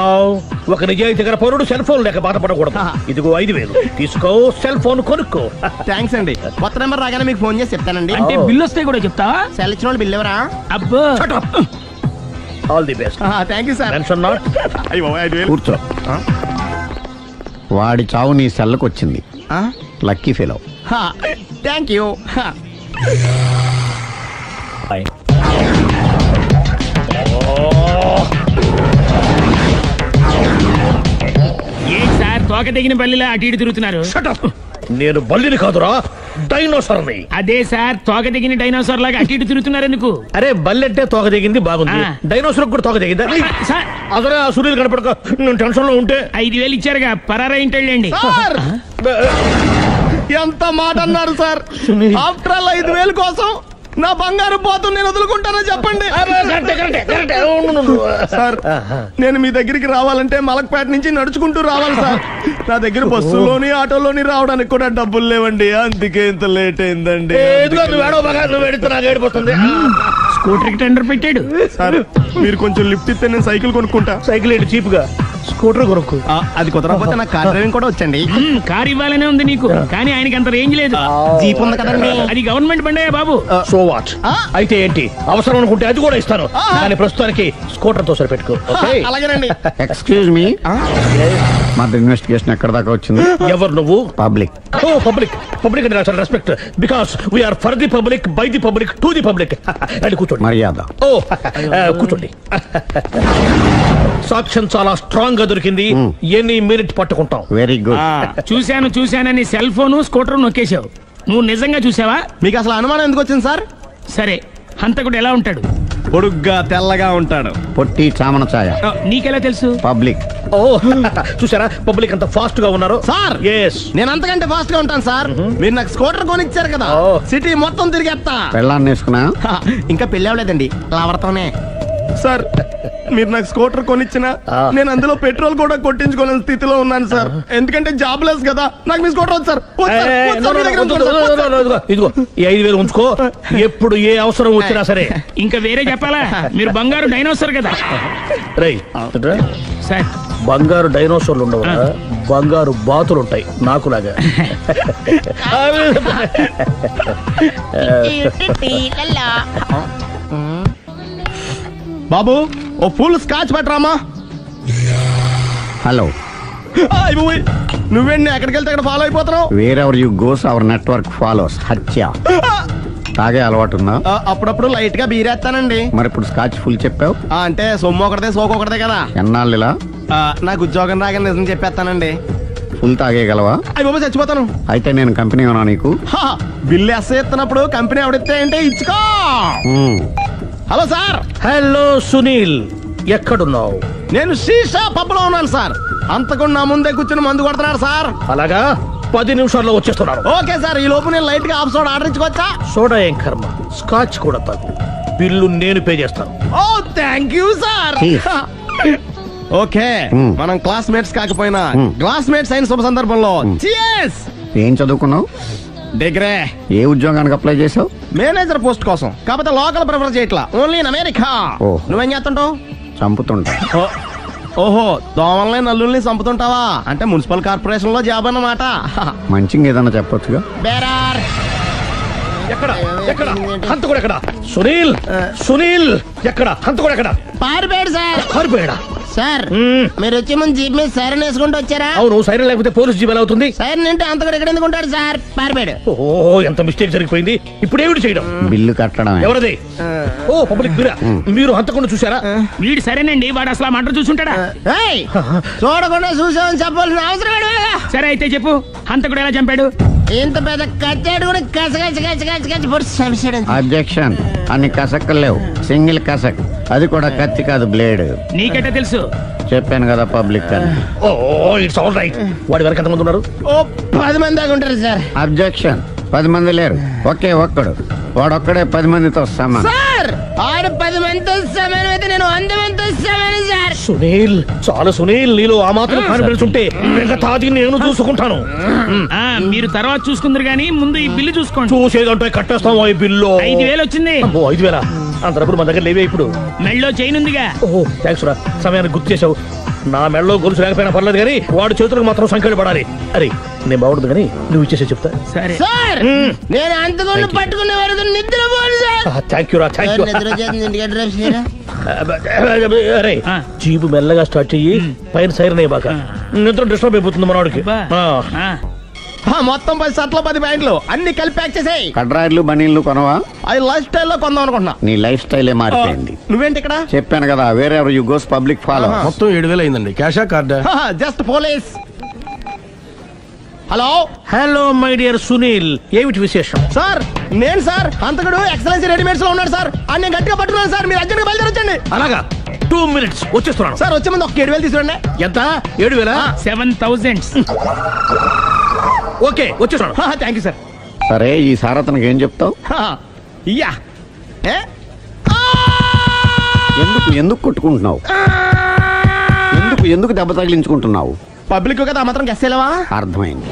ఒక నిజాయితీ గల పౌరుడు సెల్ ఫోన్ లేక బాధపడకూడదు. ఇదిగో 5000 తీసుకో, సెల్ ఫోన్ కొనుక్కో. థ్యాంక్స్ అండి. కొత్త నెంబర్ రాగానే మీకు ఫోన్ చేసి చెప్తానండి. అంటే బిల్ వస్తే కూడా చెప్తావా? సెల్ ఇచ్చిన వాళ్ళు బిల్ ఎవరా? అబ్బో, all the best. Thank you sir. Tension not. కూర్చో. వాడి చావు నీ సెల్లకు వచ్చింది. Lucky fellow. Thank you. ఏం సార్, తోక తెగిన బల్లిలా అటు ఇటు తిరుగుతున్నారు? నేను బల్లిని కాదురా, డైనోసార్ని. అదే సార్, తోక తెగిన డైనోసార్ లాగా అటు ఇటు తిరుగుతున్నారు ఎందుకు? అరే, బల్లెట్టే తోక తెగింది బాగుంది, డైనోసార్ కూడా తోక తెగిందా? అదరే ఆ సూర్యులు కనపడక నేను టెన్షన్ లో ఉంటే 5000 ఇచ్చారుగా, పరారా ఇంటండి. ఎంత మాట అన్నారు సార్? ఆఫ్టర్ ఆల్ 5000 కోసం నా బంగారు పోతు నేను వదులుకుంటానని చెప్పండి సార్. నేను మీ దగ్గరికి రావాలంటే మలక్పేట నుంచి నడుచుకుంటూ రావాలి సార్. నా దగ్గర బస్సులోని ఆటోలోని రావడానికి కూడా డబ్బులు లేవండి, అందుకే ఇంత లేట్ అయిందండి. స్కూటర్ కి టెండర్ పెట్టాడు సార్. మీరు కొంచెం లిఫ్ట్ ఇస్తే నేను సైకిల్ కొనుక్కుంటా. సైకిల్ ఏంటి చీప్ గా, స్కూటర్ కొనుక్కు. అది కుదరకపోతే నాకు కార్ డ్రైవింగ్ కూడా వచ్చండి. కార్ ఇవ్వాలనే ఉంది నీకు, కానీ ఆయనకి అంత రేంజ్ లేదు. జీప్ ఉంది కదండి. అది గవర్నమెంట్ బండే బాబు. So what? అయితే ఏంటి, అవసరం అనుకుంటే అది కూడా ఇస్తాను, కానీ ప్రస్తుతానికి స్కూటర్ తో సరిపెట్టుకో. అలాగేనండి. ఎక్స్క్యూజ్ మీ, మర్డర్ ఇన్వెస్టిగేషన్ ఎక్కడ దాకా వచ్చింది? ఎవరు నువ్వు? పబ్లిక్. ఓ పబ్లిక్. పబ్లిక్ అంటే చాలా respect, because we are for the public, by the public, to the public. అని కూర్చోండి. మర్యాద. ఓ కూర్చోండి. సాక్ష్యం చాలా స్ట్రాంగ్ గా దొరికింది, ఎన్ని మినిట్ పట్టుకుంటాం. Very good. చూశానని సెల్ ఫోన్ స్కూటర్ నొక్కేశావు. నువ్వు నిజంగా చూసావా? మీకు అసలు అనుమానం ఎందుకు వచ్చింది సార్? సరే, హంతకుడు ఎలా ఉంటాడు? పొడుగ్గా తెల్లగా ఉంటాడు. పొట్టి చామన ఛాయ. నీకెలా తెలుసు? పబ్లిక్. ఓ చూసారా, పబ్లిక్ అంత ఫాస్ట్ గా ఉన్నారు సార్. నేను అంతకంటే ఫాస్ట్ గా ఉంటాను సార్. మీరు నాకు స్కూటర్ కొనిచ్చారు కదా, సిటీ మొత్తం తిరిగేస్తా. పెళ్ళాన్ని వేసుకున్నా? ఇంకా పెళ్ళి అవ్వలేదండి, లావర్తోనే. సార్, మీరు నాకు స్కూటర్ కొనిచ్చిన నేను అందులో పెట్రోల్ కూడా కొట్టించుకోలేని స్థితిలో ఉన్నాను సార్. ఎందుకంటే జాబ్ లెస్ కదా, నాకు మీ స్కూటర్ వద్దు సార్. ఇదిగో ఈ 5000 ఉంచుకో, ఎప్పుడు ఏ అవసరం వచ్చినా సరే. ఇంకా వేరే చెప్పాలా? మీరు బంగారు డైనోసార్ కదా. రేయ్ సార్, బంగారు డైనోసార్లు ఉండవు, బంగారు బాతులు ఉంటాయి నాకులాగా. బాబు, ఓ ఫుల్ స్కాచ్ పట్టరామా. హలో. నువ్వేండి ఎక్కడికి వెళ్తే అక్కడ ఫాలో అయిపోతున్నావు? Wherever you goes our network follows. హత్య. తాగే అలవాటు ఉందా? అప్పుడప్పుడు లైట్ గా బీరేస్తానండి. మరి ఇప్పుడు స్కాచ్ ఫుల్ చెప్పావు? అంటే సొమ్ము ఒకటిదే సోకు ఒకటిదే కదా. ఎన్నాళ్ళు ఇలా? నాకు ఉద్యోగం రాగా నిజం చెప్పేస్తానండి. ఫుల్ తాగేయగలవా? అయ్యి బాబు చచ్చిపోతాను. అయితే నేను కంపెనీ ఉన్నా నీకు? బిల్లు ఎస్ఐ ఇస్తున్నప్పుడు కంపెనీ ఎవడిస్తే అంటే ఇచ్చుకో. Hello sir. హలో సునీల్, ఎక్కడున్నావు? నేను శీషా పబ్లో ఉన్నాను సార్. అంతకుండా నా ముందే కూర్చుని మందు కొడుతున్నాడు సార్. అలాగా, 10 నిమిషాల్లో వచ్చేస్తున్నాను. Okay sir. ఈ లోపు నేను లైట్ గా హాఫ్ సోడా ఆర్డర్ ఇచ్చుకోవచ్చా? సోడా ఏం కర్మ, స్కాచ్ కూడా తాగు. బిల్లు నేను పే చేస్తాను. ఓ థ్యాంక్ యూ సార్. ఓకే, మనం క్లాస్మేట్స్ కాకపోయినా క్లాస్మేట్స్ అయిన శుభ సందర్భంలో చియర్స్. ఏం చదువుకున్నావు? డిగ్రీ. ఏ ఉద్యోగానికి అప్లై చేసావు? మేనేజర్ పోస్ట్ కోసం. కాకపోతే లోకల్ ప్రిఫర్ చేయట్లా, ఓన్లీ ఇన్ అమెరికా. నువ్వేం చేస్తుంటావు? చంపుతుంటా. ఓహో, దోమల్ని నల్లుల్ని చంపుతుంటావా? అంటే మున్సిపల్ కార్పొరేషన్ లో జాబ్ అన్నమాట. మంచిగా ఏదన్నా చెప్పొచ్చుగా. బేరార్. ఎక్కడ ఎక్కడ హంతకుడు ఎక్కడ? సునీల్, సునీల్ ఎక్కడ? హంతకుడు ఎక్కడ? పారిపోయాడు సార్. పారిపోయాడా? సార్ మీరు వచ్చే ముందు జీప్ మీద సైరన్ వేసుకుంటూ వచ్చారా? అవును, సైరన్ లేకపోతే పోలీస్ జీప్ ఎలా అవుతుంది? సైరన్ అంటే అంతకుడు ఎక్కడ ఎందుకు ఉంటాడు సార్? పారిపోయాడు. ఓ, ఎంత మిస్టేక్ జరిగిపోయింది. ఇప్పుడు ఏమిటి చేయడం? బిల్లు కట్టడం. ఎవరది? ఓ, పబ్లిక్ మీరా? మీరు హంతకుండా చూసారా? వీడు సరేనండి, వాడు అసలు మంట చూసుంటాడా? చూడకుండా చూసామని చెప్పాల్సిన అవసరం. సరే అయితే చెప్పు, హంతకుడు ఎలా చంపాడు? ఇంత పెద్ద కచ్చాడు కూడా కసగచ్చి. అబ్జెక్షన్. అన్ని కసక్కలు లేవు, సింగిల్ కసక్. అది కూడా కత్తి కాదు, బ్లేడ్. నీకెట్టా తెలుసు? చెప్పాను కదా పబ్లిక్ అని. ఓ, ఇట్స్ ఆల్ రైట్. వాడి వరకు ఎంతమంది ఉన్నారు? ఓ 10 మంది దాకా ఉంటారు సార్. అబ్జెక్షన్. 10 మంది లేరు, ఒకే ఒక్కడు. వాడొక్కడే 10 మందితో సమానం. సార్ ఆడు 10 మందితో సమానం అయితే నేను 100 మందితో సమానం సార్. సునీల్, చాలా సునీల్, నీలో ఆ మాత్రం కాన్ఫిడెన్స్ ఉంటే మిగతాది నేను చూసుకుంటాను. మీరు తర్వాత చూసుకుందరు గానీ ముందు ఈ బిల్లు చూసుకోండి. చూసేదంటే కట్టేస్తాం. ఈ బిల్లు 5,000 వచ్చింది. 5,000? అంతప్పుడు మన దగ్గర లేవే ఇప్పుడు. మెళ్ళో చైన్ ఉందిగా. ఓహో, థ్యాంక్స్ రా, సమయానికి గుర్తు చేసావు. నా మెళ్ళలో గొలుసు లేకపోయినా పర్లేదు కానీ వాడు చేతులకు మాత్రం సంఖ్యలు పడాలి. అరే, నేను బాగుంటుంది కానీ నువ్వు ఇచ్చేసే చెప్తా. సరే సార్, నేను అంతకుండా పట్టుకునే వరకు నిద్ర పోను సార్. థ్యాంక్ యూ రా, థ్యాంక్ యూ. అరే, జీపు మెల్లగా స్టార్ట్ చెయ్యి, పైన సైరన్ అయ్యాక నిద్ర డిస్టర్బ్ అయిపోతుంది మనవాడికి. మొత్తం 10 షర్ట్లు 10 ప్యాంట్లు అన్ని కలిపి ప్యాక్ చేసేయ్. కడ్రాయిలు బనీళ్లు కొనవా? అది లైఫ్ స్టైల్ లో కొందాం అనుకుంటున్నా. నీ లైఫ్ స్టైలే మారిపోయింది. నువ్వేంటి ఇక్కడ? చెప్పాను కదా, వేరే యు గోస్ పబ్లిక్ ఫాలో. మొత్తం 7,000 అయిందండి. క్యాషా కార్డా? Just police. Hello. Hello my dear Sunil, ఏమిటి విశేషం? సార్ నేను సార్ అంతకుడు ఎక్సలెన్సీ రెడీమేడ్స్ లో ఉన్నాడు సార్. నేను గట్టిగా పట్టుకున్నాను సార్. మీరు అర్జెంట్ గా బయలుదేరొచ్చండి. అలాగా, 2 minutes వచ్చేస్తున్నాను సార్. వచ్చే ముందు ఒక 7,000 తీసుకోండి. ఎంత? 7,000? 7,000. ఓకే, వచ్చేస్తున్నాను. Thank you sir. సరే, ఈ సార్ అతనికి ఏం చెప్తావు? యా. ఎందుకు కొట్టుకుంటున్నావు? ఎందుకు దెబ్బ తగిలించుకుంటున్నావు? పబ్లిక్ కదా మాత్రం గెస్సేలేవా? అర్థమైంది.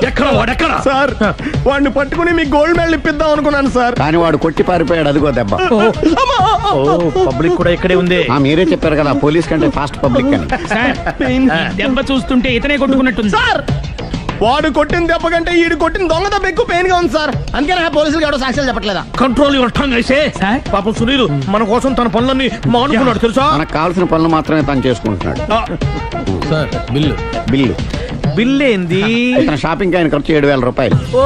ఎక్కడ వాడెక్కడ? సార్ వాడిని పట్టుకుని మీ గోల్డ్ మెడల్ ఇప్పిద్దాం అనుకున్నాను సార్. కానీ వాడు కొట్టి పారిపోయాడు. అదిగో దెబ్బ. పబ్లిక్ కూడా ఇక్కడే ఉంది. మీరే చెప్పారు కదా పోలీస్ కంటే ఫాస్ట్ పబ్లిక్ అని. దెబ్బ చూస్తుంటే ఇతనే కొట్టుకున్నట్టుంది సార్. వాడు కొట్టిన దెబ్బ కంటే ఈడు కొట్టిన దొంగ దెబ్బ ఎక్కువ పెయిన్ గా ఉంది సార్. అందుకే పోలీసులు ఎవడో సాక్ష్యాలు చెప్పట్లేదా? కంట్రోల్ యువర్ టంగ్ అయితే. పాపం సునీల్ మన కోసం తన పనులన్నీ మానుకున్నాడు తెలుసా? మనకు కావాల్సిన పనులు మాత్రమే తను చేసుకుంటున్నాడు. సార్ బిల్లు బిల్ ఏంది? షాపింగ్ ఆయన ఖర్చు 7,000 రూపాయలు. ఓ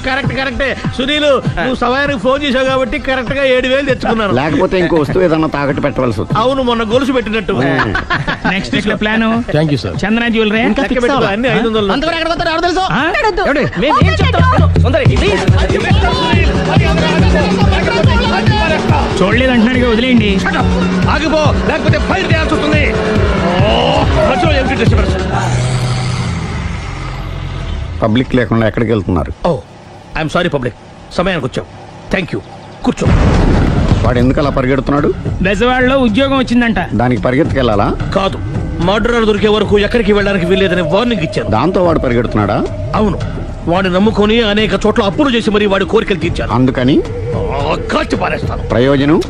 కరెక్టే సునీల్, నువ్వు సమయానికి ఫోన్ చేసావు కాబట్టి కరెక్ట్ గా 7,000 తెచ్చుకున్నాను. లేకపోతే ఇంకో వస్తువు ఏదన్నా తాకట్టు పెట్టవలసి వస్తుంది. అవును, మొన్న గొలుసు పెట్టినట్టు. Next plan thank you sir. Chandana jewellery అన్ని 500. అంతవరకు ఎక్కడ పోతారు ఎవరు తెలుసు? చూడలేదు అంటున్నాడు, వదిలేయండి. ఆగిపో, లేకపోతే ఫైర్ చేయాల్సి వస్తుంది. పబ్లిక్ లేకుండా ఎక్కడికి వెళ్తున్నారు? ఓ ఐఎమ్ సారీ పబ్లిక్, సమయానికి వచ్చావు. థ్యాంక్ యూ, కూర్చో. వాడు ఎందుకు అలా పరిగెడుతున్నాడు? బెజవాడలో ఉద్యోగం వచ్చిందంట. దానికి పరిగెత్తుకెళ్ళాలా? కాదు, మర్డరర్ దొరికే వరకు ఎక్కడికి వెళ్ళడానికి వీల్లేదని వార్నింగ్ ఇచ్చాను. దాంతో వాడు పరిగెడుతున్నాడా? అవును, వాడిని నమ్ముకొని అనేక చోట్ల అప్పులు చేసి మరి వాడి కోరికలు తీర్చాను. అందుకని కాల్చి పారేస్తాను. ప్రయోజనం?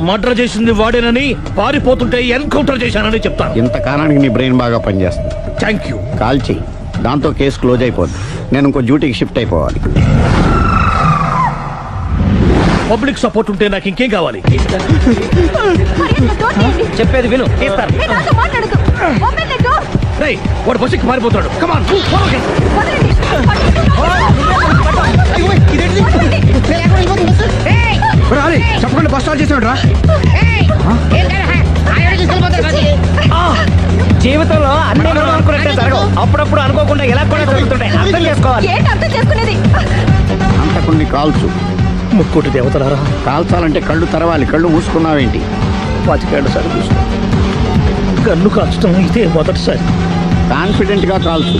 మర్డర్ చేసింది వాడేనని, పారిపోతుంటే ఎన్కౌంటర్ చేశానని చెప్తాను. ఇంతకాలానికి నీ బ్రెయిన్ బాగా పనిచేస్తుంది. Thank you. కాల్చి, దాంతో కేసు క్లోజ్ అయిపోద్ది. నేను ఇంకో డ్యూటీకి షిఫ్ట్ అయిపోవాలి. పబ్లిక్ సపోర్ట్ ఉంటే నాకు ఇంకేం కావాలి? చెప్పేది విను. వాడు బస్సుకి మారిపోతాడు. కమాన్. చెప్పకుండా బస్ స్టార్ట్ చేసాడు రా. జీవితంలో అన్ని అనుకున్నట్టే జరగవు. అప్పుడప్పుడు అనుకోకుండా ఎలా కూడా జరుగుతుంటాయి. అర్థం చేసుకోవాలి. అంతకుణ్ణి కాల్చు. ముక్కుటి దేవతలారా, కాల్చాలంటే కళ్ళు తెరవాలి. కళ్ళు మూసుకున్నావేంటి? 25 సార్లు చూసుకో. కన్ను కాల్చడం ఇదే మొదటిసారి. కాన్ఫిడెంట్ గా కాల్చు.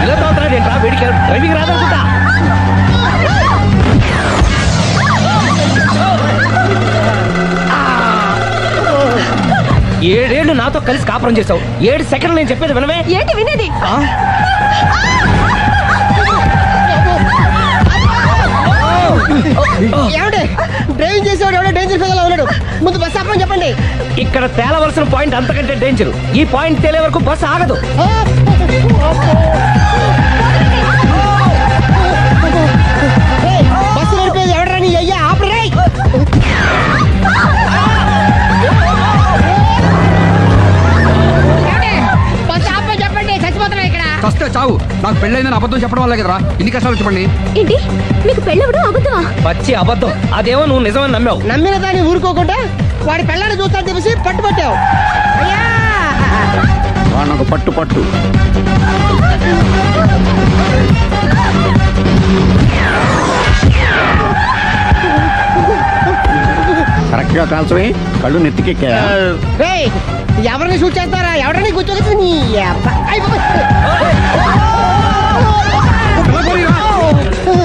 ఇలా తాగుతున్నాడేంట్రా? వీడికి డ్రైవింగ్ రాదనుకుంటా. ఏడేళ్లు నాతో కలిసి కాపురం చేసావు. 7 సెకండ్లు నేను చెప్పేది వినవే. ఏంటి వినేది? డ్రైవింగ్ చేసేవాడు ఎవడో డేంజర్ ఫెలో ఉన్నాడు. ముందు బస్ ఆపమని చెప్పండి. ఇక్కడ తేలవలసిన పాయింట్ అంతకంటే డేంజర్. ఈ పాయింట్ తేలే వరకు బస్సు ఆగదు. బస్సు నడిపేది ఎవడరా నీ అయ్యా? ఆపరే. బస్సు ఆపమని చెప్పండి. చచ్చిపోతున్నా ఇక్కడ. ఫస్ట్ చావు. నాకు పెళ్ళైందని అబద్ధం చెప్పడం వల్ల కదరా ఇన్ని కష్టాలు చెప్పండి. ఏంటి మీకు పెళ్ళవడం అబద్ధమా? పచ్చి అబద్ధం. అదేమో నువ్వు నిజమని నమ్మావు. నమ్మిన దాన్ని ఊరుకోకుండా వాడి పెళ్ళాన్ని చూస్తాను తెలిసి పట్టుబట్టావు. వాళ్ళకు పట్టు పట్టు. కరెక్ట్ గా కాల్చవే. కళ్ళు నెత్తికెక్కా. ఎవరిని షూట్ చేస్తారా? ఎవరిని కూర్చోవచ్చు.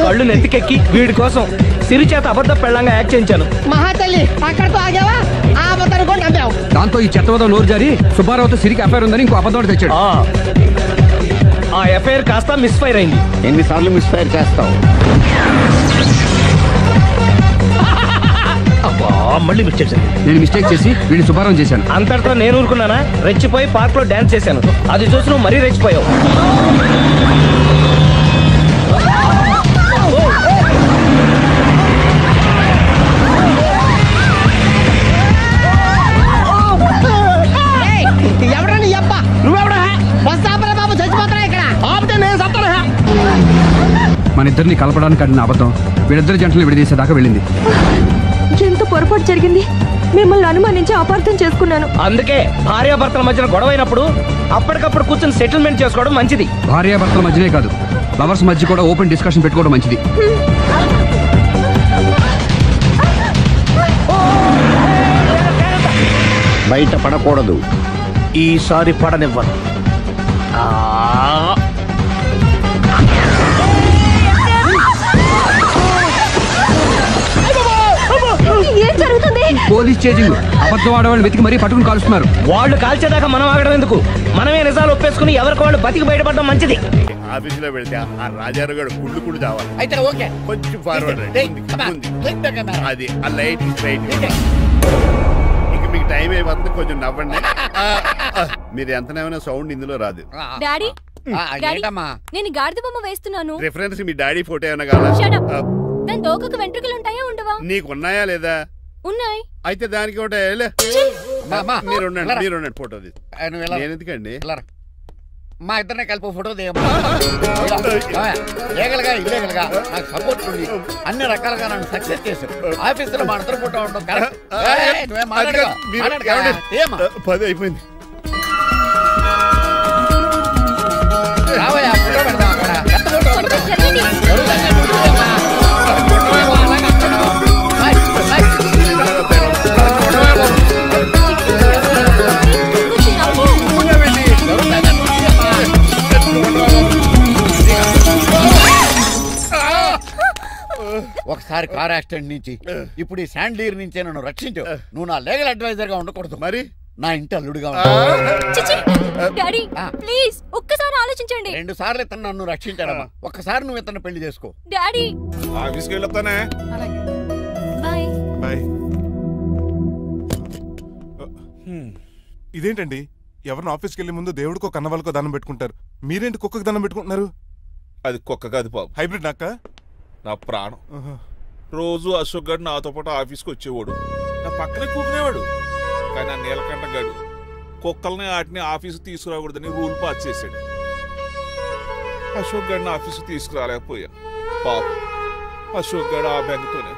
కళ్ళు నెత్తికెక్కి వీడి కోసం సిరి చేత అబద్ధ పెళ్ళంగా యాక్ట్ చేయించాను. మహాతల్లి అక్కడితో ఆగావా? ఆ అబద్ధాన్ని కూడా నమ్మావు. దాంతో ఈ చెత్తవదో నోరు జారి సుబ్బారావుతో సిరికి అఫైర్ ఉందని ఇంకో అబద్ధం తెచ్చాడు. ఆ ఎఫ్ఐఆర్ కాస్త మిస్ఫైర్ అయింది. ఎన్నిసార్లు మిస్ఫైర్ చేస్తావు? మళ్ళీ మిస్టేక్ చేశాను. నేను మిస్టేక్ చేసి వీడిని శుభారం చేశాను. అంతటితో నేను ఊరుకున్నానా? రెచ్చిపోయి పార్క్ లో డాన్స్ చేశాను. అది చూసి నువ్వు మరీ రెచ్చిపోయావు. ఎవడని అబ్బా? నువ్వెవడా? బస్ ఆపరా బాబు, చచ్చిపోతారా ఇక్కడ. ఆపితే నేను సత్తానా? మన ఇద్దరిని కలపడానికి అడిగిన అబద్ధం వీళ్ళిద్దరి జంటలు విడదీసేదాకా వెళ్ళింది. ఎంత పొరపాటు జరిగింది. మిమ్మల్ని అనుమానించి అపార్థం చేసుకున్నాను. అందుకే భార్యాభర్తల మధ్యన గొడవైనప్పుడు అప్పటికప్పుడు కూర్చొని సెటిల్మెంట్ చేసుకోవడం మంచిది. భార్యాభర్తల మధ్యనే కాదు, లవర్స్ మధ్య కూడా ఓపెన్ డిస్కషన్ పెట్టుకోవడం మంచిది. బయట పడకూడదు. ఈసారి పడనివ్వను. ఏం జరుగుతుంది? Police chasing. అబద్ధం ఆడవాళ్ళు వెతికి మరీ పట్టుకుని కాలుస్తున్నారు. వాళ్ళు కాల్చేదాకా మనం ఆగడం ఎందుకు? మనమే నిజాలు ఒప్పేసుకుని ఎవరికి వాళ్ళు బతికి బయటపడడం మంచిది. ఆఫీసులో వెళ్తే ఆ రాజారు గారు కుళ్ళు కుళ్ళు చావాలి. అయితే ఓకే, కొంచెం ఫార్వర్డ్ అది ఆ లైట్ స్ట్రైట్. ఇక మీకు టైం అయిపోతుంది, కొంచెం నవ్వండి. మీరు ఎంతనేమైనా సౌండ్ ఇందులో రాదు. డాడీ నేను గాడిద బొమ్మ వేస్తున్నాను. రిఫరెన్స్ మీ డాడీ ఫోటో ఏమైనా కావాలా? దాని దోకకు వెంట్రుకలు ఉంటాయా ఉండవా? నీకున్నాయా లేదా? ఉన్నాయి. అయితే దానికి ఒకటే మీరు ఉండండి ఫోటో తీసి. నేను ఎందుకండి మా ఇద్దరిని కలిపి ఫోటో దిగలుగా ఇల్లేగలుగా నాకు సపోర్ట్ ఉంది. అన్ని రకాలుగా నన్ను సక్సెస్ చేశారు. ఆఫీసులో మా ఇద్దరు ఫోటో ఉండడం కరెక్ట్. 10 అయిపోయింది. రావయ్యా ఫోటో పెడతాం అక్కడ. ఒకసారి కార్ యాక్సిడెంట్ నుంచి ఇప్పుడు ఈ శాండ్లీర్ నుంచే నన్ను రక్షించు. నువ్వు నా లీగల్ అడ్వైజర్ గా ఉండకూడదు, మరి నా ఇంటి అల్లుడుగా డాడీ ప్లీజ్ ఒక్కసారి ఆలోచించండి. 2 సార్లు ఇతను నన్ను రక్షించాడమ్మా. ఒక్కసారి నువ్వు ఇతను పెళ్లి చేసుకో. డాడీ ఆఫీస్కి వెళ్ళొస్తానే. Bye bye. ఇదేంటండి, ఎవరిని ఆఫీస్కి వెళ్ళే ముందు దేవుడికో కన్నవాళ్ళకో దండం పెట్టుకుంటారు, మీరేంటి కుక్కకు దండం పెట్టుకుంటున్నారు? అది కుక్క కాదు బాబు, హైబ్రిడ్ నాక్క. నా ప్రాణం. రోజు అశోక్ గడు నాతో పాటు ఆఫీస్కి వచ్చేవాడు, నా పక్కనే కూకునేవాడు. కానీ ఆ నీలకంఠ గడు కుక్కల్ని వాటిని ఆఫీసు తీసుకురాకూడదని రూల్ పాస్ చేశాడు. అశోక్ గడిని ఆఫీసు తీసుకురాలేకపోయా. పాప అశోక్ గడ ఆ బెంగతోనే.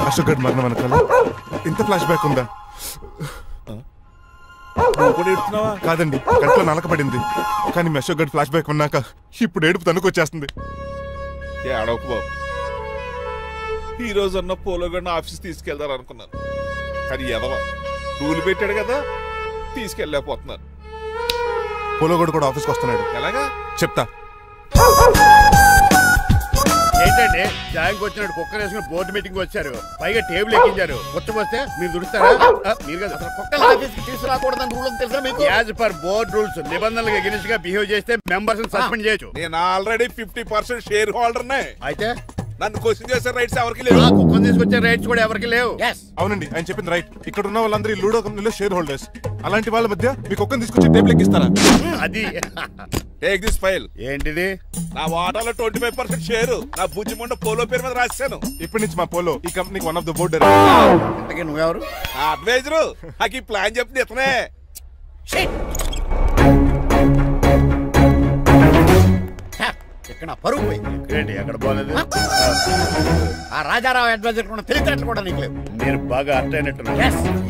అశోక్ గడ్ మరణం వెనకాల ఇంత ఫ్లాష్ బ్యాక్ ఉందా? కాదండి, కంట్లో నలకబడింది. కానీ మీ అశోక్ గడ్ ఫ్లాష్ బ్యాక్ ఉన్నాక ఇప్పుడు ఏడుపు తనుకొచ్చేస్తుంది. ఏడవకు బాబు. ఈ రోజు అన్న పోలో గడిన ఆఫీస్ తీసుకెళ్దారు అనుకున్నాను, కానీ ఎదవ రూల్ పెట్టాడు కదా, తీసుకెళ్ళలేకపోతున్నాను. పోలోగోడు కూడా ఆఫీస్కి వస్తున్నాడు. ఎలాగా చెప్తా. ఏంటండి జాయింగ్ వచ్చినట్టు కుక్కర్ వేసుకుని బోర్డు మీటింగ్ వచ్చారు, పైగా టేబుల్ ఎక్కించారు. వస్తే మీరు దుడుస్తారా? మీరు కదా అసలు కుక్కల ఆఫీస్కి తీసుకురాకూడదని రూల్ తెలుసా మీకు? యాజ్ పర్ బోర్డ్ రూల్స్ నిబంధనలకు ఎగెనిస్ట్ గా బిహేవ్ చేస్తే మెంబర్స్ సస్పెండ్ చేయొచ్చు. నేను ఆల్రెడీ 50% షేర్ హోల్డర్నే. అయితే నన్ను క్వశ్చన్ చేసే రైట్స్ ఎవరికి లేవు. కుక్కను తీసుకొచ్చే రైట్స్ కూడా ఎవరికి లేవు. అవునండి, ఆయన చెప్పింది రైట్. ఇక్కడ ఉన్న వాళ్ళందరూ లూడో కంపెనీలో షేర్ హోల్డర్స్. అలాంటి వాళ్ళ మధ్య మీ కుక్కను తీసుకొచ్చి టేబుల్ ఎక్కిస్తారా? అది టేక్ దిస్ ఫైల్. ఏంటిది? నా వాటాలో 25% షేరు నా బుజ్జిమండ పోలో పేరు మీద రాశాను. ఇప్పటి నుంచి మా పోలో ఈ కంపెనీకి వన్ ఆఫ్ ద బోర్డ్. నువ్వెవరు? అడ్వైజరు. నాకు ఈ ప్లాన్ చెప్పింది ఇతనే. ఇక్కడ పరుగు ఏంటి ఎక్కడ పోలేదు? ఆ రాజారావు అడ్వైజర్ కూడా తెలియటట్లు కూడా నీకు లేవు. మీరు బాగా అర్థ అయినట్టున్నారు.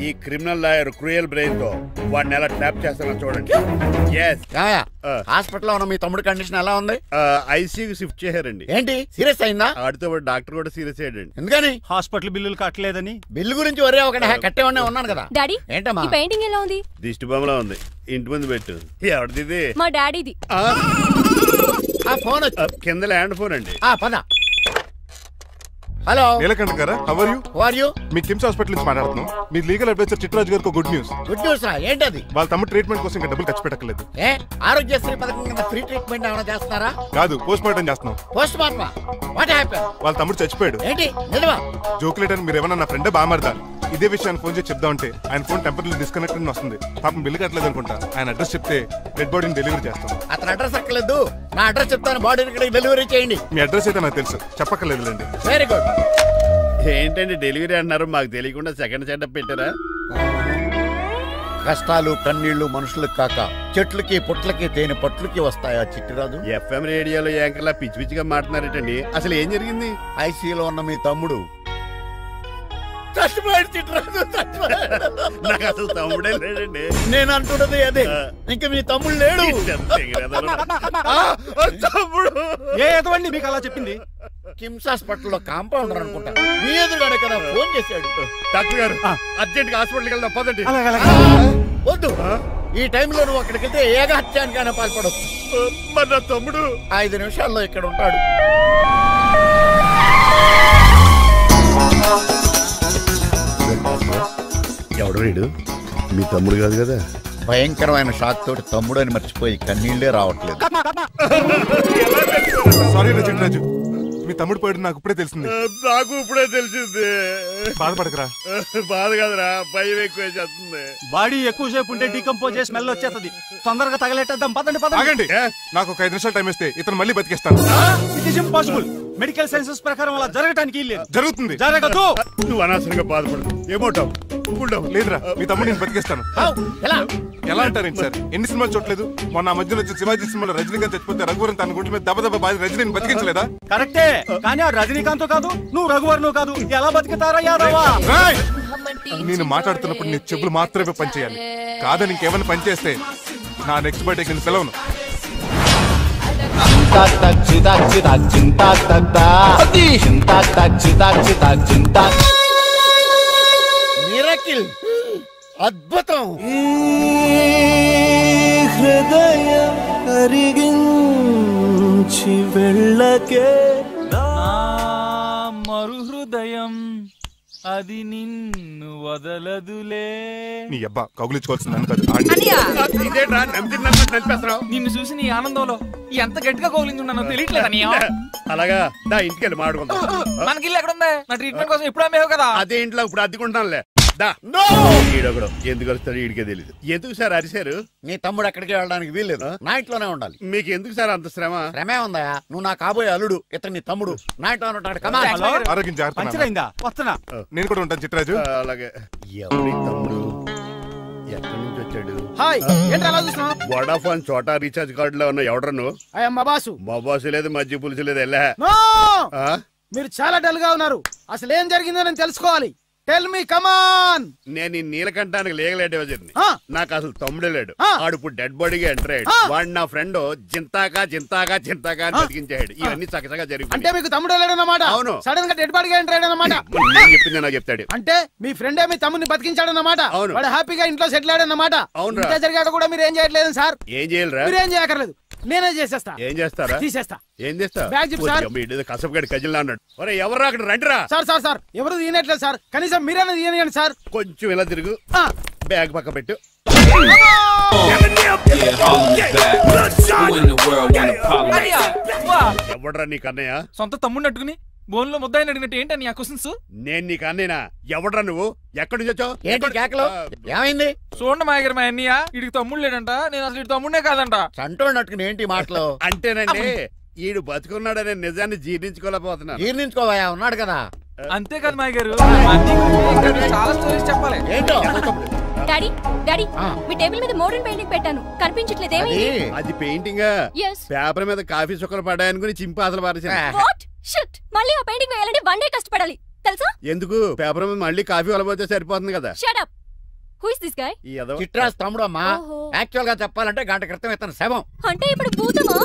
ఈ క్రిమినల్ లాయర్ క్రూయల్ బ్రెయిన్ తో వాడిని ఎలా ట్యాప్ చేస్తానో చూడండి. హాస్పిటల్లో ఉన్న మీ తమ్ముడు కండిషన్ ఎలా ఉంది? ఐసీయూకి షిఫ్ట్ చేశారండి. ఏంటి సీరియస్ అయిందా? ఆడితో డాక్టర్ కూడా సీరియస్ అయ్యాడండి. ఎందుకని? హాస్పిటల్ బిల్లులు కట్టలేదని. బిల్లు గురించి ఒరే ఒకటి కట్టేవాడినే ఉన్నాను కదా. డాడీ ఏంటమ్మా పెయింటింగ్ ఎలా ఉంది? దిష్టి బొమ్మలా ఉంది. ఇంటి ముందు పెట్టు. ఎవరిది? మా డాడీది. ఆ ఫోన్ కింద ల్యాండ్ ఫోన్ అండి. పద. హలో నీలకంఠ గారా, how are you? How are you? మీ కిమ్స్ హాస్పిటల్ నుంచి మాట్లాడుతున్నాం. మీ లీగల్ అడ్వైజర్ చిట్రాజు గారికి గుడ్ న్యూస్. గుడ్ న్యూస్ రా? ఏంటది? వాళ్ళ తమ్ముడు ట్రీట్మెంట్ కోసం ఇంకా డబ్బులు ఖర్చు పెట్టలేదు. ఆరోగ్యశ్రీ పథకం కింద ఫ్రీ ట్రీట్మెంట్ ఏమైనా చేస్తున్నారా? కాదు, పోస్ట్ మార్టం చేస్తున్నాం. Post mortem? What happen? వాళ్ళ తమ్ముడు చచ్చిపోయాడు. ఏంటి నిజమా? జోకులేట్ అని మీరు ఏమన్నా నా ఫ్రెండ్ బామర్దా? ఇదే విషయాన్ని ఫోన్ చేసి చెప్దామంటే ఆయన ఫోన్ టెంపరీ డిస్కనెక్ట్ అని వస్తుంది. పాపం బిల్లు కట్టలేదు అనుకుంటా. ఆయన అడ్రస్ చెప్తే డెడ్ బాడీని డెలివరీ చేస్తాం. అతను అడ్రస్ అక్కర్లేదు, నా అడ్రస్ చెప్తాను, బాడీని ఇక్కడికి డెలివరీ చేయండి. మీ అడ్రస్ అయితే నాకు తెలుసు, చెప్పక్కర్లేదులేండి. Very good. ఏంటండి డెలివరీ అన్నారు, మాకు తెలియకుండా సెకండ్ సెటప్ పెట్టారా? కష్టాలు కన్నీళ్లు మనుషులకు కాక చెట్లకి పుట్లకి తేనె పట్లకి వస్తాయా చిట్టిరాజు? ఎఫ్ఎం రేడియోలో యాంకర్లా పిచ్చి పిచ్చిగా మాట్లాడారేటండి. అసలు ఏం జరిగింది? ఐసీయూలో ఉన్న మీ తమ్ముడు చచ్చిపోయాడు. చిట్టిరాజు నాకు అసలు తమ్ముడే లేడండి. నేను అంటున్నది అదే, ఇంకా మీ తమ్ముడు లేడు. తమ్ముడు ఏదండి మీకు అలా చెప్పింది? కిమ్స్ హాస్పిటల్లో కాంపౌండర్ అనుకుంటా, మీ ఎదురుగానే కదా ఫోన్ చేశాడు. డాక్టర్ గారు అర్జెంట్ గా హాస్పిటల్కి వెళ్దాం పదండి. వద్దు, ఈ టైంలో నువ్వు అక్కడికి వెళ్తే ఏకహత్యానికైనా పాల్పడవచ్చు. మరి నా తమ్ముడు 5 నిమిషాల్లో ఇక్కడ ఉంటాడు. ఎవడు వీడు? మీ తమ్ముడు కాదు కదా? భయంకరమైన షాక్ తోటి తమ్ముడు అని మర్చిపోయి కన్నీళ్లే రావట్లేదు. సారీ చిట్రాజు, మీ తమ్ముడు పోయాడు నాకు ఇప్పుడే తెలిసింది. నాకు ఇప్పుడే తెలిసింది. బాధపడకరా. బాధ కాదురా, భయం ఎక్కువ చేస్తుంది. బాడీ ఎక్కువసేపు ఉంటే డీకంపోజ్ చేసి స్మెల్ వచ్చేస్తుంది. తొందరగా తగలెట్టేద్దాం. పదండి పదండి. ఆగండి, నాకు ఒక 5 నిమిషాలు టైం ఇస్తే ఇతను మళ్ళీ బతికేస్తాను. It is impossible. Medical sciences ప్రకారం అలా జరగటానికి లేదు. జరుగుతుంది. జరగదు. నువ్వు అనవసరంగా బాధపడదు. ఏమోటావు? లేదురా, మీ తమ్ముడు నేను బతికేస్తాను. ఎలా అంటారేంటి సార్? ఎన్ని సినిమాలు చూడలేదు? మొన్న మధ్యలో వచ్చిన శివాజీ సినిమాలో రజనీకాంత్ చచ్చిపోతే రఘువరన్ తన గుండె మీద దెబ్బ బాధ రజనీని బతికించలేదా? కరెక్టే, కానీ ఆ రజనీకాంత్ కాదు, నువ్వు రఘువర్ను కాదు. ఎలా బతికితారా యాదవా? నేను మాట్లాడుతున్నప్పుడు నీ చెప్పులు మాత్రమే పనిచేయాలి. కాదని ఇంకేమైనా పనిచేస్తే నా నెక్స్ట్ బర్త్డే కింద పిలవను. మిరకిల్, అద్భుతం. హృదయం కరిగించి వెళ్ళకే మరు హృదయం అది నిన్ను వదలదులే. నీ అబ్బా కౌగులించుకోవాల్సిందని కాదు. నిన్ను చూసి నీ ఆనందంలో ఎంత గట్టిగా కౌగులించున్నానో తెలియట్లేదు. అలాగా దా ఇంటికి వెళ్ళి మాడుకుందాం. మనకి ఇల్లు ఎక్కడుంది? నా ట్రీట్మెంట్ కోసం ఎప్పుడు అమ్మేవు కదా. అదే ఇంట్లో ఇప్పుడు అద్దెకుంటానులే. ఈడొకడు ఎందుకు వస్తాడు ఈడికే తెలియదు. ఎందుకు సార్ అరిశారు? నీ తమ్ముడు ఎక్కడికి వెళ్ళడానికి వీల్లేదు, నా ఇంట్లోనే ఉండాలి. మీకు ఎందుకు సార్ అంత శ్రమ? శ్రమే ఉందా? నువ్వు నా కాబోయే అల్లుడు, ఇతను నీ తమ్ముడు, నా ఇంట్లోనే ఉంటాడు. ఆరోగ్యం జాగ్రత్త. నేను కూడా ఉంటాను చిట్రాజు. అలాగే. ఎవరి తమ్ముడు? ఎక్కడి నుంచి వచ్చాడు. హాయ్ ఏంటి అలా చూస్తున్నావు? వడాఫోన్ చోటా రీఛార్జ్ కార్డులో ఉన్న ఎవడరా నువ్వు? మా బాసు. మా బాసు లేదు, మజ్జి పులుసు లేదు. వెళ్ళా. మీరు చాలా డల్ గా ఉన్నారు. అసలు ఏం జరిగిందో నేను తెలుసుకోవాలి. టెల్ మీ కమాన్. నేను ఈ నీలకంఠానికి లేగలేడు వజర్ని. నాకు అసలు తమ్ముడే లేడు. ఆడు ఇప్పుడు డెడ్ బాడీగా ఎంటర్ అయ్యాడు. వాడు నా ఫ్రెండ్ జింతాగా జింతాగా జింతాగా అని బతికించాడు. ఇవన్నీ చక్కగా జరిగింది. అంటే మీకు తమ్ముడు లేడన్నమాట? అవును. సడన్ గా డెడ్ బాడీగా ఎంటర్ అయ్యాడన్నమాట. నేను చెప్పింది నాకు చెప్తాడు. అంటే మీ ఫ్రెండే మీ తమ్ముడిని బతికించాడన్నమాట. వాడు హ్యాపీగా ఇంట్లో సెటిల్ అయ్యాడన్నమాట. ఇంత జరిగాక కూడా మీరు ఏం చేయట్లేదు సార్? ఏం చేయాలరా? మీరు ఏం చేయక్కర్లేదు, నేనే చేసేస్తా. ఏం చేస్తారా? తీసేస్తా. ఏం చేస్తా? Bag zip sir. కసపగడి కజిల్లా అన్నాడు. ఒరే ఎవరు అక్కడ రండిరా. సార్ సార్ సార్ ఎవరు తీయనట్లేదు సార్. కనీసం మీరైనా తీయనియండి సార్. కొంచెం ఇలా తిరుగు. బ్యాగ్ పక్క పెట్టు. ఎవడ్రా నీకు అన్నయ్య? సొంత తమ్ముడిని అట్టుకుని బోన్లో ముద్దాయిని అడిగినట్టు ఏంటని ఆ క్వశ్చన్స్? నేను నీకు అన్నయ్యనా? ఎవడ్రా నువ్వు? ఎక్కడి నుంచి వచ్చావు? ఏంటి కేకలు? ఏమైంది? చూడండి మా దగ్గర మా అన్నయ్య ఇడికి తమ్ముడు లేడంట. నేను అసలు ఇటు తమ్ముడే కాదంట. సంటోడు అట్టుకుని ఏంటి మాటలు? అంటేనండి ఈడు బతుకున్నాడనే నిజాన్ని జీర్ణించుకోలేకపోతున్నా. జీర్ణించుకోవా, ఉన్నాడు కదా. అంతేకాదు మా గారు, చాలా స్టోరీస్ చెప్పాలి. ఏంటో డాడీ డాడీ మీ టేబుల్ మీద మోడర్న్ పెయింటింగ్ పెట్టాను, కనిపించట్లేదు. ఏమైంది? అది పెయింటింగ్. పేపర్ మీద కాఫీ చుక్కలు పడ్డాయనుకుని చింపి అసలు పారేసాను. వాట్ షిట్, మళ్ళీ ఆ పెయింటింగ్ వేయాలంటే 1 డే కష్టపడాలి తెలుసా? ఎందుకు? పేపర్ మీద మళ్ళీ కాఫీ వలపోతే సరిపోతుంది కదా. Shut up. Who is this guy? Chitraj తమ్ముడు అమ్మా. యాక్చువల్ గా చెప్పాలంటే గంట క్రితం ఇతను శవం. అంటే ఇప్పుడు భూతమా?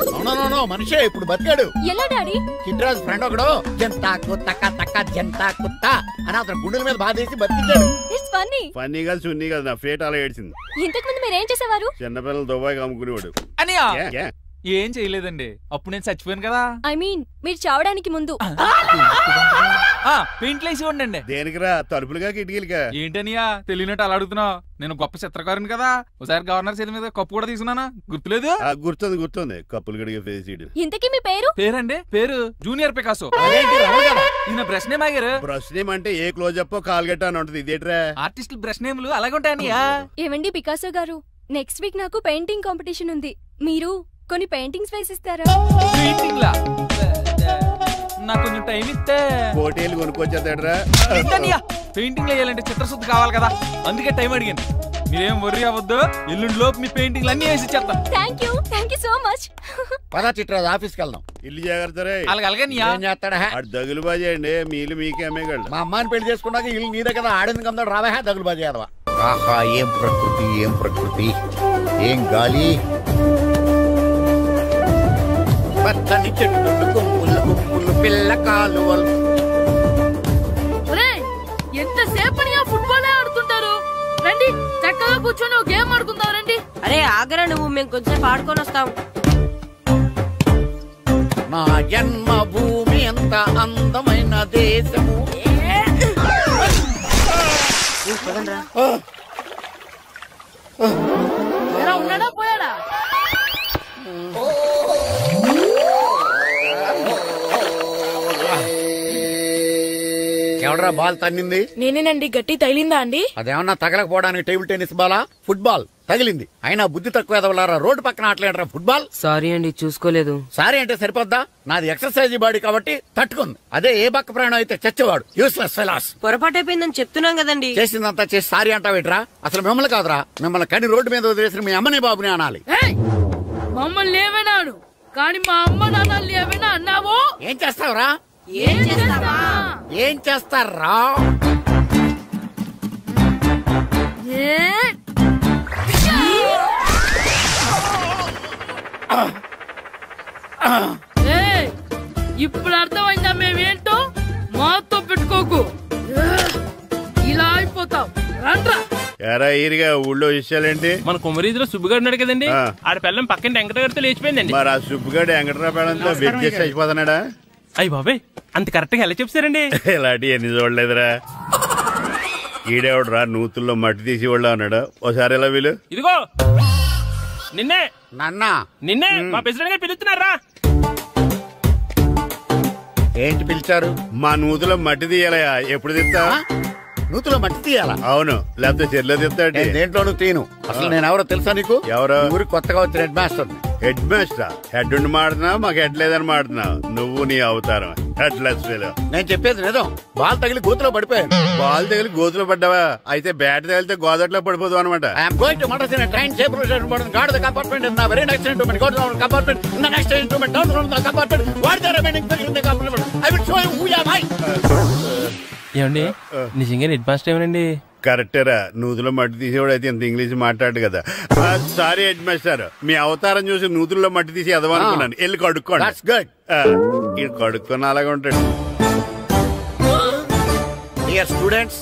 నో మనిషే ఇప్పుడు బతికాడు. ఎలా డాడీ? చిట్రాజ్ ఫ్రెండ్ ఒకడు జంతా కుత్త తక్క జంతా కుత్త అని అతను గుండెల మీద బాధేసి బతికాడు. It's funny. ఫన్నీ కాదు, సున్నీ కాదు. నా ఫేట్ అలా ఏడ్చింది. ఇంతకు ముందు మీరు ఏం చేసేవారు? చిన్నపిల్లలు దుబాయ్ అమ్ముకునేవాడు. అనియా ఏం చేయలేదండి, అప్పుడు నేను చచ్చిపోయాను కదా. ఐ మీన్ మీరు చావడానికి ముందు. పెయింట్లు వేసి ఉండండి. దేనికిరా? తలుపులుగా కిటికీలుగా? ఏంటనియా తెలియనట్టు అలా అడుగుతున్నావు? నేను గొప్ప చిత్రకారుని కదా. ఒకసారి గవర్నర్ చేతి మీద కప్పు కూడా తీసుకున్నానా? గుర్తులేదు? గుర్తుంది. కప్పులు గడిగే ఫేస్. ఇంతకీ మీ పేరు? పేరండి పేరు జూనియర్ పికాసో. ఈయన బ్రష్ నేమ్ ఆగారు. బ్రష్ నేమ్ అంటే ఏ క్లోజ్ అప్ కాల్గట్ట అని ఉంటది. ఇదేట్రా? ఆర్టిస్టులు బ్రష్ నేమ్లు అలాగే ఉంటాయనియా. ఏమండి పికాసో గారు, నెక్స్ట్ వీక్ నాకు పెయింటింగ్ కాంపిటీషన్ ఉంది. మీరు కొన్ని పెయింటింగ్స్ వేసిస్తారా? పెయింటింగ్లా? నాకు కొంచెం టైం ఇస్తే పోటీలు కొనుక్కొచ్చేస్తాడ్రా. పెయింటింగ్ వేయాలంటే చిత్రశుద్ధి కావాలి కదా, అందుకే టైం అడిగాను. మీరేం వర్రీ అవ్వద్దు, ఎల్లుండి లోపు మీ పెయింటింగ్లు అన్ని వేసి ఇచ్చేస్తాను. Thank you so much. పదా చిట్రాజ్ ఆఫీస్కి వెళ్దాం. ఇల్లు జాగ్రత్త రే. అలాగే ఏం చేస్తాడా? దగులు బాజేయండి. మీలు మీకే అమ్మేగాళ్ళు. మా అమ్మాయిని పెళ్లి చేసుకున్నాక ఇల్లు నీదే కదా, ఆడింది కదా, రావా దగులు బాజీ అదవా. ఆహా ఏం ప్రకృతి, ఏం ప్రకృతి, ఏం గాలి. పచ్చని చెట్లు, గుంపులు గుంపులు పిల్ల కాలువలు. ఎంతసేపని ఫుట్బాల్ ఆడుతుంటారు? రండి చక్కగా కూర్చొని గేమ్ ఆడుకుందాం రండి. అరే ఆగరా నువ్వు, మేము కొంచెం ఆడుకొని వస్తాం. నా జన్మ భూమి ఎంత అందమైన దేశము. ఉన్నాడా పోయాడా? ఎవడరా బాల్ తన్నింది? నేనేనండి. గట్టి తగిలిందా అండి? అదేమన్నా తగలకపోవడానికి టేబుల్ టెన్నిస్ బాలా, ఫుట్బాల్ తగిలింది. అయినా బుద్ధి తక్కువ ఎదవలారా, రోడ్డు పక్కన ఆటలేడరా ఫుట్బాల్. సారీ అండి, చూసుకోలేదు. సారీ అంటే సరిపోద్దా? నాది ఎక్సర్సైజ్ బాడీ కాబట్టి తట్టుకుంది. అదే ఏ బక్క ప్రాణం అయితే చచ్చేవాడు. Useless fellas. పొరపాటు అయిపోయిందని చెప్తున్నాం కదండి. చేసిందంతా చేసి సారీ అంటావేట్రా? అసలు మిమ్మల్ని కాదురా, మిమ్మల్ని కని రోడ్డు మీద వదిలేసిన మీ అమ్మని బాబుని అనాలి. మమ్మల్ని ఏమైనాడు కానీ మా అమ్మ నాన్నల్ని ఏమైనా అన్నావో? ఏం చేస్తావురా? ఏం చేస్తారా? ఇప్పుడు అర్థమైందా మేమేంటో? మాతో పెట్టుకోకు, ఇలా అయిపోతావు. రండ్రా. ఎరా ఈరిగా ఊళ్ళో విషయాలేంటి? మన కుమరీధిలో సుబ్బుగాడు ఉన్నాడు కదండి, ఆడ పిల్లం పక్కన వెంకటగారితో లేచిపోయిందండి. మరి ఆ సుబ్బుగాడు వెంకటరావు పిల్లంతో వెయిట్ చేసి అయిపోతున్నాడా? అయ్యి బాబాయ్, అంత కరెక్ట్ గా ఎలా చెప్తారండి? ఇలాంటి ఎన్ని చూడలేదురా. ఈడేవడరా నూతుల్లో మట్టి తీసి వాళ్ళు అన్నాడు. ఒకసారి ఎలా వీలు? ఇదిగో నిన్నే నిన్నే మా ప్రెసిడెంట్ గారు పిలుస్తున్నారా? ఏంటి పిలిచారు? మా నూతులో మట్టి తీయాలయా. ఎప్పుడు తీస్తా? నూతులో మట్టి తీయాలా? అవును, లేకపోతే చెర్లో తీస్తాడు. దేంట్లోనూ తీను. అసలు నేను ఎవరో తెలుసా నీకు? ఎవరో? ఊరికి కొత్తగా వచ్చిన head master. Head master head ఉండి మాడుతున్నావు మాకు హెడ్ లేదని మాడుతున్నావు నువ్వు నీ అవతారం హెడ్ లెస్ ఫెలో. నేను చెప్పేది నిజం. బాల్ తగిలి గోతులో పడిపోయాను. బాల్ తగిలి గోతులో పడ్డావా? అయితే బ్యాట్ తగిలితే గోదట్లో పడిపోదు అనమాట. I'm going to murder in train safe route guard the compartment in the very next instrument go to compartment in the next instrument down from the compartment what the remaining thing in the compartment I will show you who you are I. ఏమండి నిజంగా head master ఏమనండి? కరెక్టేరా, నూతులో మట్టి తీసేవాడు అయితే ఇంత English మాట్లాడు కదా. Sorry head master, మీ అవతారం చూసి నూతుల్లో మట్టి తీసి ఎదవనుకున్నాను. వెళ్ళి కడుక్కోండి. ఇది కడుక్కొని అలాగే ఉంటాడు. డియర్ స్టూడెంట్స్,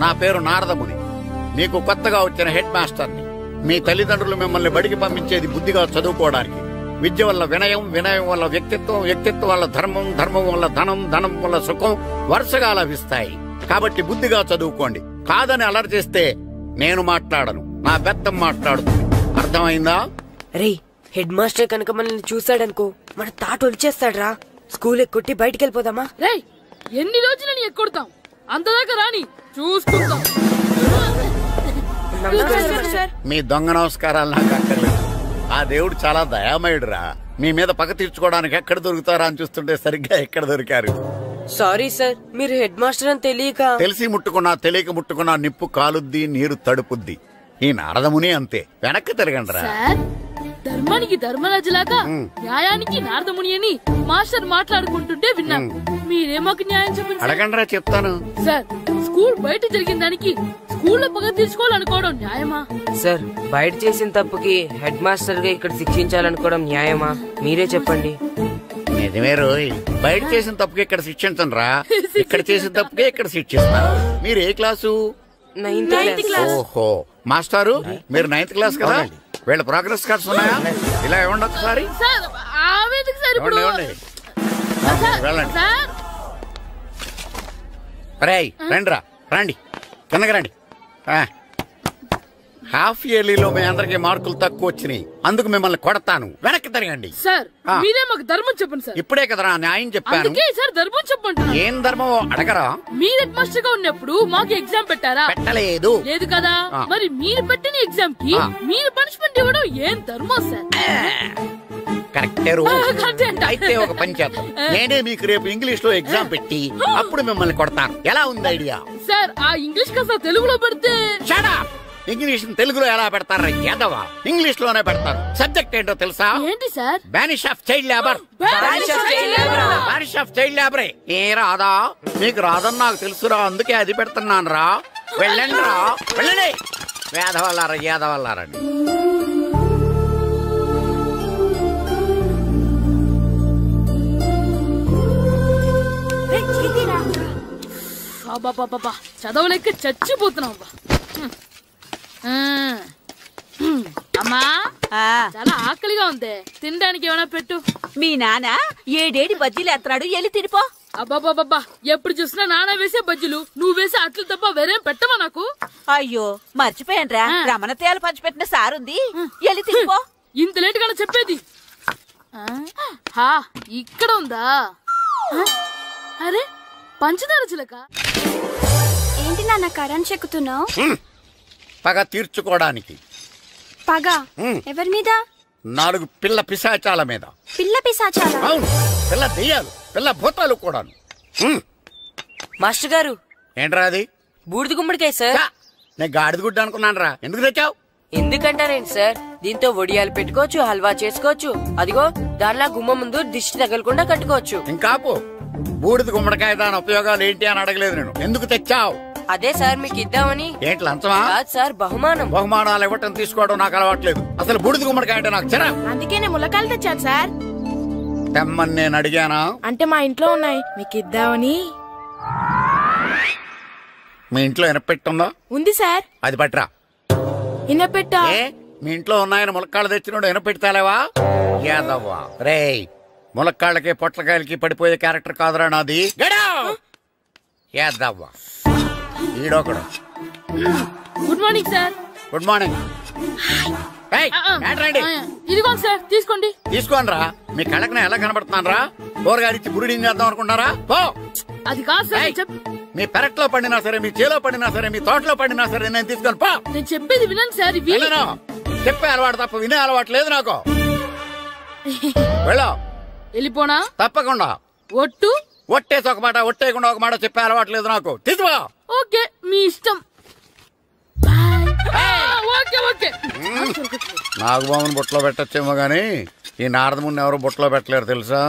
నా పేరు నారదముని. మీకు కొత్తగా వచ్చిన హెడ్ మాస్టర్ని. మీ తల్లిదండ్రులు మిమ్మల్ని బడికి పంపించేది బుద్ధిగా చదువుకోవడానికి. విద్య వల్ల వినయం, వినయం వల్ల వ్యక్తిత్వం, వ్యక్తిత్వం వల్ల ధర్మం, ధర్మం వల్ల ధనం, ధనం వల్ల సుఖం వరుసగా లభిస్తాయి. కాబట్టి బుద్ధిగా చదువుకోండి. కాదని అలర్ చేస్తే నేను మాట్లాడను, నా బెత్తం మాట్లాడుతుంది. అర్థమైందా? రే, హెడ్ మాస్టర్ కనుక మనల్ని చూసాడనుకో మన తాట వచ్చేస్తాడ్రా. స్కూల్ ఎక్కొట్టి బయటికి వెళ్ళిపోదామా? రే, ఎన్ని రోజులని ఎక్కొడతాం? అంతదాకా రాని చూసుకుంటాం. మీ దొంగ నమస్కారాలు నాకు అక్కర్లేదు. ఆ దేవుడు చాలా దయామయుడురా. మీ మీద పగ తీర్చుకోవడానికి ఎక్కడ దొరుకుతారా అని చూస్తుంటే సరిగ్గా ఎక్కడ దొరికారు. సారీ సార్, మీరు హెడ్ మాస్టర్ అని తెలియక. తెలిసి ముట్టుకున్నా తెలియక ముట్టుకున్నా నిప్పు కాలుద్ది, నీరు తడుపుద్ది. ఈ నారదముని అంతే. వెనక్కి తిరగండి రా. ధర్మానికి ధర్మరాజులాగా న్యాయానికి నారదముని అని మాస్టర్ మాట్లాడుకుంటుంటే విన్నాం. మీరే మాకు న్యాయం చెప్పండి. అడగండి రా, చెప్తాను. సార్, స్కూల్ బయట జరిగిన దానికి స్కూల్లో పగ తీర్చుకోవాలనుకోవడం న్యాయమా? సార్, బయట చేసిన తప్పుకి హెడ్ మాస్టర్ గా ఇక్కడ శిక్షించాలనుకోవడం న్యాయమా? మీరే చెప్పండి. నిజమే రోయ్, బయట చేసిన తప్పుకి ఇక్కడ శిక్షించను రా. ఇక్కడ చేసిన తప్పుకే ఇక్కడ శిక్షిస్తాను. మీరు ఏ క్లాసు? 9th class. ఓహో, మాస్టారు మీరు 9th క్లాస్ కదా? వీళ్ళ ప్రోగ్రెస్ కార్డ్స్ ఉన్నాయా? ఇలా ఇవ్వండి ఒకసారి. వెళ్ళండి. రేయ్ రండిరా, రండి కిందకి రండి. హాఫ్ ఇయర్లీలో మీ అందరికి మార్కులు తక్కువ వచ్చినాయి, అందుకు మిమ్మల్ని కొడతాను. వెనక్కి తిరగండి. సార్, మీరే మాకు ధర్మం చెప్పండి సార్. ఇప్పుడే కదరా న్యాయం చెప్పాను. సార్, ధర్మం చెప్పండి. ఏం ధర్మం అడగరా? మీరు హెడ్ మాస్టర్ గా ఉన్నప్పుడు మాకు ఎగ్జామ్ పెట్టారా? పెట్టలేదు. లేదు కదా? మరి మీరు పెట్టిన ఎగ్జామ్ కి మీరు పనిష్మెంట్ ఇవ్వడం ఏం ధర్మం సార్? కరెక్టే. అయితే ఒక పని చేద్దాం, నేనే మీకు రేపు ఇంగ్లీష్ లో ఎగ్జామ్ పెట్టి అప్పుడు మిమ్మల్ని కొడతాను. ఎలా ఉంది ఐడియా? సార్, ఆ ఇంగ్లీష్ కాస్త తెలుగులో పెడితే. ఇంగ్లీష్ తెలుగులో ఎలా పెడతారా యాదవా? ఇంగ్లీష్ లోనే పెడతారు. సబ్జెక్ట్ ఏంటో తెలుసా? ఏంటి sir? Banish of child labour. Banish of child లేబరే. ఏ రాదా? మీకు రాదని నాకు తెలుసురా, అందుకే అది పెడుతున్నాను రా. వెళ్ళండి రా, వెళ్ళండి. వేదవల్లారా, యాదవల్లారండి. చదవలేక చచ్చిపోతున్నావు. అమ్మా, చాలా ఆకలిగా ఉంది, తినడానికి ఏమైనా పెట్టు. మీ నాన్న 7 బజ్జీలు ఎత్తాడు, ఎల్లి తినిపో. అబ్బాబాబా, ఎప్పుడు చూసినా నాన్న వేసే బజ్జీలు, నువ్వు వేసే అట్లు తప్ప వేరేం పెట్టవా నాకు? అయ్యో మర్చిపోయానురా, రమణ తేలు పంచిపెట్టిన సారుంది, ఎల్లి తినిపో. ఇంత లేట్ గా చెప్పేది. ఇక్కడ ఉందా? అరే, పంచదార చిలక. ఏంటి నాన్న కరెంట్ చెక్కుతున్నావు? పగ తీర్చుకోవడానికి. పగ ఎవరి మీద? 4 పిల్ల పిశాచాల మీద. పిల్ల పిశాచాల? అవును, పిల్ల దెయ్యాలు, పిల్ల భూతాలు కూడా. మాస్టర్ గారు, ఏంట్రా అది? బూడిద గుమ్మడికాయ సార్. నేను గాడిద గుడ్డ అనుకున్నాను రా. ఎందుకు తెచ్చావు? ఎందుకంటారేంటి సార్, దీంతో వడియాలు పెట్టుకోవచ్చు, హల్వా చేసుకోవచ్చు. అదిగో దానిలా గుమ్మ ముందు దిష్టి తగలకుండా కట్టుకోవచ్చు. ఇంకాపు, బూడిద గుమ్మడికాయ దాని ఉపయోగాలు ఏంటి అని అడగలేదు నేను. ఎందుకు తెచ్చావు? అదే సార్ మీకు ఇద్దామని. ఏంటి లంచమా? సార్, బహుమానం. బహుమానాలు ఇవ్వటం తీసుకోవడం నాకు అలవాట్లేదు. అసలు బూడిద గుమ్మడికాయ అంటే నాకు చిరా. అందుకే నేను ములకాయలు తెచ్చాను సార్. తెమ్మని నేను అడిగానా? అంటే మా ఇంట్లో ఉన్నాయి, మీకు ఇద్దామని. మీ ఇంట్లో ఎనపెట్టుందా? ఉంది సార్. అది పట్రా. ఇనపెట్టా? మీ ఇంట్లో ఉన్నాయని ములక్కాళ్ళు తెచ్చినోడు ఎనపెడతాలేవా? యాదవ్వా రేయ్, ములక్కాళ్ళకి పొట్లకాయలకి పడిపోయే క్యారెక్టర్ కాదురా నాది. యాదవ్వా ఈడొకడు. Good morning sir. Good morning. ఇదిగోండి సార్, తీసుకోండి. తీసుకోండి రా. మీ కళ్ళకి ఎలా కనబడుతున్నాను రా? కూరగాయలిచ్చి బురిడి చేద్దాం అనుకుంటారా? పో. అది కాదు సార్. మీ పెరట్లో పండినా సరే, మీ చేలో పండినా సరే, మీ తోటలో పండినా సరే నేను తీసుకొని పో. నేను చెప్పేది వినండి సార్. చెప్పే అలవాటు తప్ప వినే అలవాటు లేదు నాకు. వెళ్ళో. వెళ్ళిపోనా? తప్పకుండా. ఒట్టు? ఒట్టేసి ఒక మాట, ఒట్టేయకుండా ఒక మాట చెప్పే అలవాట్లేదు నాకు. తీసుకో. ఓకే, మీ ఇష్టం. Okay okay. నాగబాబుని బుట్టలో పెట్టచ్చేమో గాని ఈ నారదముని ఎవరు బుట్టలో పెట్టలేరు తెలుసా?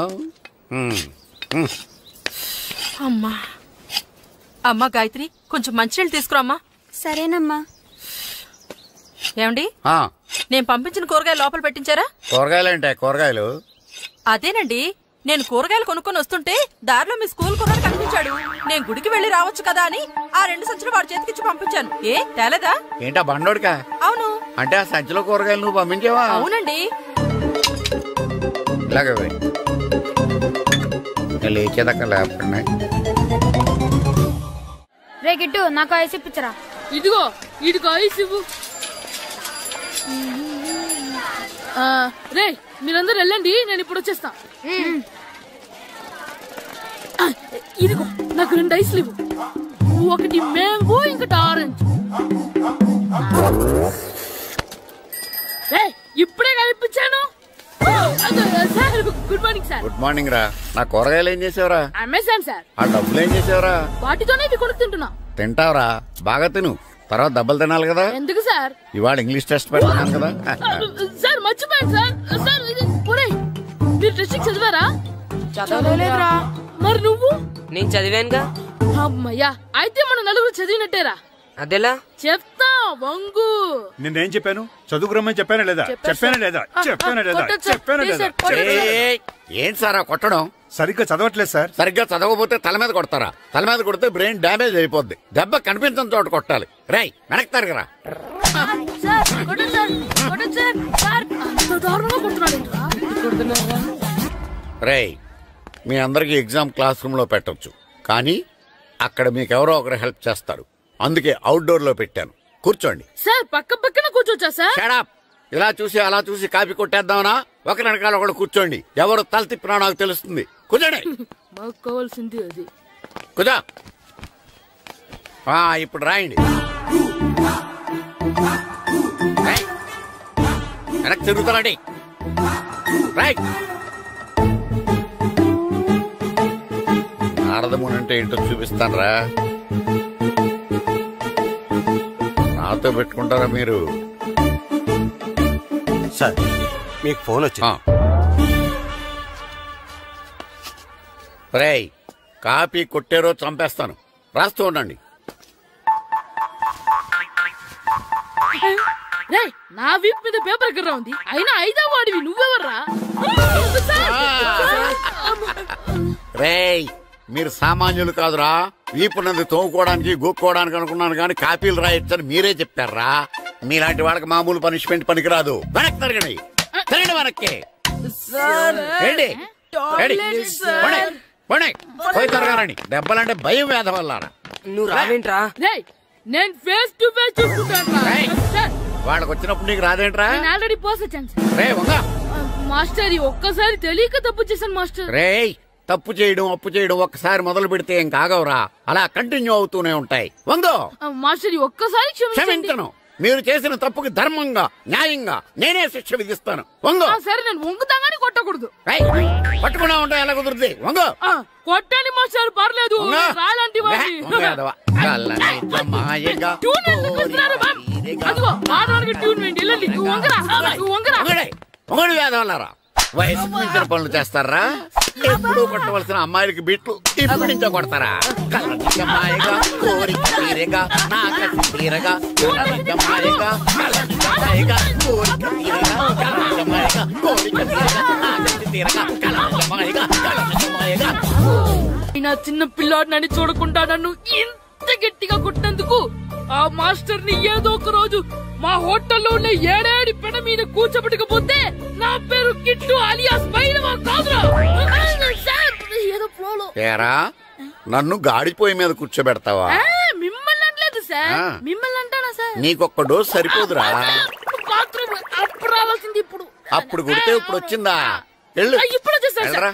అమ్మా అమ్మా గాయత్రి, కొంచెం మంచినీళ్ళు తీసుకురామ్మా. సరేనమ్మా. ఏమండి, నేను పంపించిన కూరగాయలు లోపల పెట్టించారా? కూరగాయలేంటే? కూరగాయలు అదేనండి, నేను కూరగాయలు కొనుక్కొని వస్తుంటే దారిలో మీ స్కూల్ కుర్రాడు కనిపించాడు. నేను గుడికి వెళ్లి రావచ్చు కదా అని ఆ 2 సంచులు వాడి చేతికిచ్చి పంపించాను. ఏ తేలేదా? ఏంటా బండోడికా? అవును. అంటే ఆ సంచిలో కూరగాయలు నువ్వు పంపించావా? అవునండి. ఇలాగే లేచేదాకా లేకుండా. రే గిట్టు, నాకు ఐస్ ఇప్పించరా. ఇదిగో ఇదిగో ఐస్ ఇవ్వు. రే మీరందరూ వెళ్ళండి, నేను ఇప్పుడు వచ్చేస్తా. ఇదిగో నాకు 2 ఐస్లు ఇవ్వు. ఒకటి మ్యాంగో, ఇంకటి ఆరెంజ్. ఇప్పుడే ఇప్పించాను. Good morning sir. Good morning రా. నా కూరగాయలు ఏం చేసావురా? Amazon sir. ఆ డబ్బులు ఏం చేసావురా? వాటితోనే ఇవి కొనుక్కు తింటున్నా. తింటావురా, బాగా తిను. తర్వాత దెబ్బలు తినాలి కదా. ఎందుకు సార్? ఇవాళ ఇంగ్లీష్ టెస్ట్ పెడుతున్నాను కదా. సార్ మర్చిపోయాను సార్. సార్ మీరు టెస్టింగ్ చదివారా? చదవలేదురా. మరి నువ్వు? నేను చదివానుగా. అమ్మయ్యా, అయితే మన నలుగురు చదివినట్టేరా. అదెలా? చెప్తా వంగు. నేనేం చెప్పాను? చదువుకురమ్మని చెప్పానా లేదా? చెప్పానా లేదా? చెప్పానా లేదా? చెప్పానా లేదా? ఏంటి సార్ కొట్టడం? సరిగ్గా చదవట్లేదు సార్. సరిగ్గా చదవకపోతే తల మీద కొడతారా? తల మీద కొడితే బ్రెయిన్ డ్యామేజ్ అయిపోద్ది. దెబ్బ కనిపించిన చోట కొట్టాలి. రై వెనక్కి తరగరా. రేయ్, మీ అందరికి ఎగ్జామ్ క్లాస్ రూమ్ లో పెట్టొచ్చు, కానీ అక్కడ మీకెవరో ఒకరు హెల్ప్ చేస్తారు. అందుకే అవుట్డోర్ లో పెట్టాను. కూర్చోండి. సార్ పక్క పక్కన కూర్చోచ్చా సార్? Shut up. ఇలా చూసి అలా చూసి కాపీ కొట్టేద్దామనా? ఒకరి వెనకాల ఒకడు కూర్చోండి. ఎవరు తల తిప్పినా నాకు తెలుస్తుంది. కూర్చోండి. మాకు కావాల్సింది అది. కూర్చో. ఇప్పుడు రాయండి. వెనక్కి తిరుగుతారండి. రైట్. నారదముని అంటే ఏంటో చూపిస్తాను రా. నాతో పెట్టుకుంటారా మీరు? సార్ మీకు ఫోన్ వచ్చింది. రేయ్, కాపీ కొట్టారో చంపేస్తాను. రాస్తూ ఉండండి. నా వీప్ మీద పేపర్ ఎక్కడ ఉంది? అయినా 5వ వాడివి నువ్వెవర్రా? రేయ్, మీరు సామాన్యులు కాదురా. వీపునంది తోముకోవడానికి గోక్కోవడానికి అనుకున్నాను, కానీ కాపీలు రాయొచ్చని మీరే చెప్పారా. మీలాంటి వాళ్ళకి మామూలు పనిష్మెంట్ పనికిరాదు. వెనక్కి తిరగండి. తిరగండి వెనక్కి. పోయి తిరగారండి. దెబ్బలంటే భయం వేద వల్ల. నువ్వు రావేంట్రా? నేను ఫేస్ టు ఫేస్ చూసుకుంటాను. వాళ్ళకి వచ్చినప్పుడు నీకు రాదేంట్రా? ఆల్రెడీ పోస్ వచ్చాను మాస్టర్. ఒక్కసారి తెలియక తప్పు చేశాను మాస్టర్. రేయ్, తప్పు చేయడం అప్పు చేయడం ఒక్కసారి మొదలు పెడితే ఏం కాగవరా. అలా కంటిన్యూ అవుతూనే ఉంటాయి. వందో మాస్టర్, ఒక్కసారి క్షమించను. మీరు చేసిన తప్పుకి ధర్మంగా న్యాయంగా నేనే శిక్ష విధిస్తాను. వంగో. సరే, నేను వంగుతాగాని కొట్టకూడదు. పట్టుకున్నా ఉంటా ఎలా కుదురుతుంది? వంగో. కొట్టండి మాస్టర్, పర్లేదు. రాలంటి వేదవల్లారా, వయసు మించిన పనులు చేస్తారా? ఎప్పుడు కొట్టవలసిన అమ్మాయిలకి బిట్లు ఇప్పుడు నుంచో కొడతారా? కలనిజమాయగా కోరిక తీరగా నాకసి తీరగా కలనిజమాయగా కలనిజమాయగా కోరిక తీరగా కలనిజమాయగా కోరిక తీరగా నాకసి తీరగా కలనిజమాయగా కలనిజమాయగా. నా చిన్న పిల్లాడినని చూడకుండా నన్ను ఇంత గట్టిగా కొట్టినందుకు ఆ మాస్టర్ ని ఏదో ఒక రోజు మా హోటల్లో ఉన్న 7 పెడ మీద కూర్చోబెట్టకపోతే నా పేరు కిట్టు అలియాస్ బైరవా కాదురా. ఏరా, నన్ను గాడిపోయి మీద కూర్చోబెడతావా? మిమ్మల్ని అనలేదు సార్. మిమ్మల్ని అంటానా సార్? నీకొక్క డోస్ సరిపోదురా. బాత్రూమ్ అప్పుడు రావాల్సింది ఇప్పుడు. అప్పుడు కొడితే ఇప్పుడు వచ్చిందా? వెళ్ళు. ఇప్పుడు వచ్చేసా.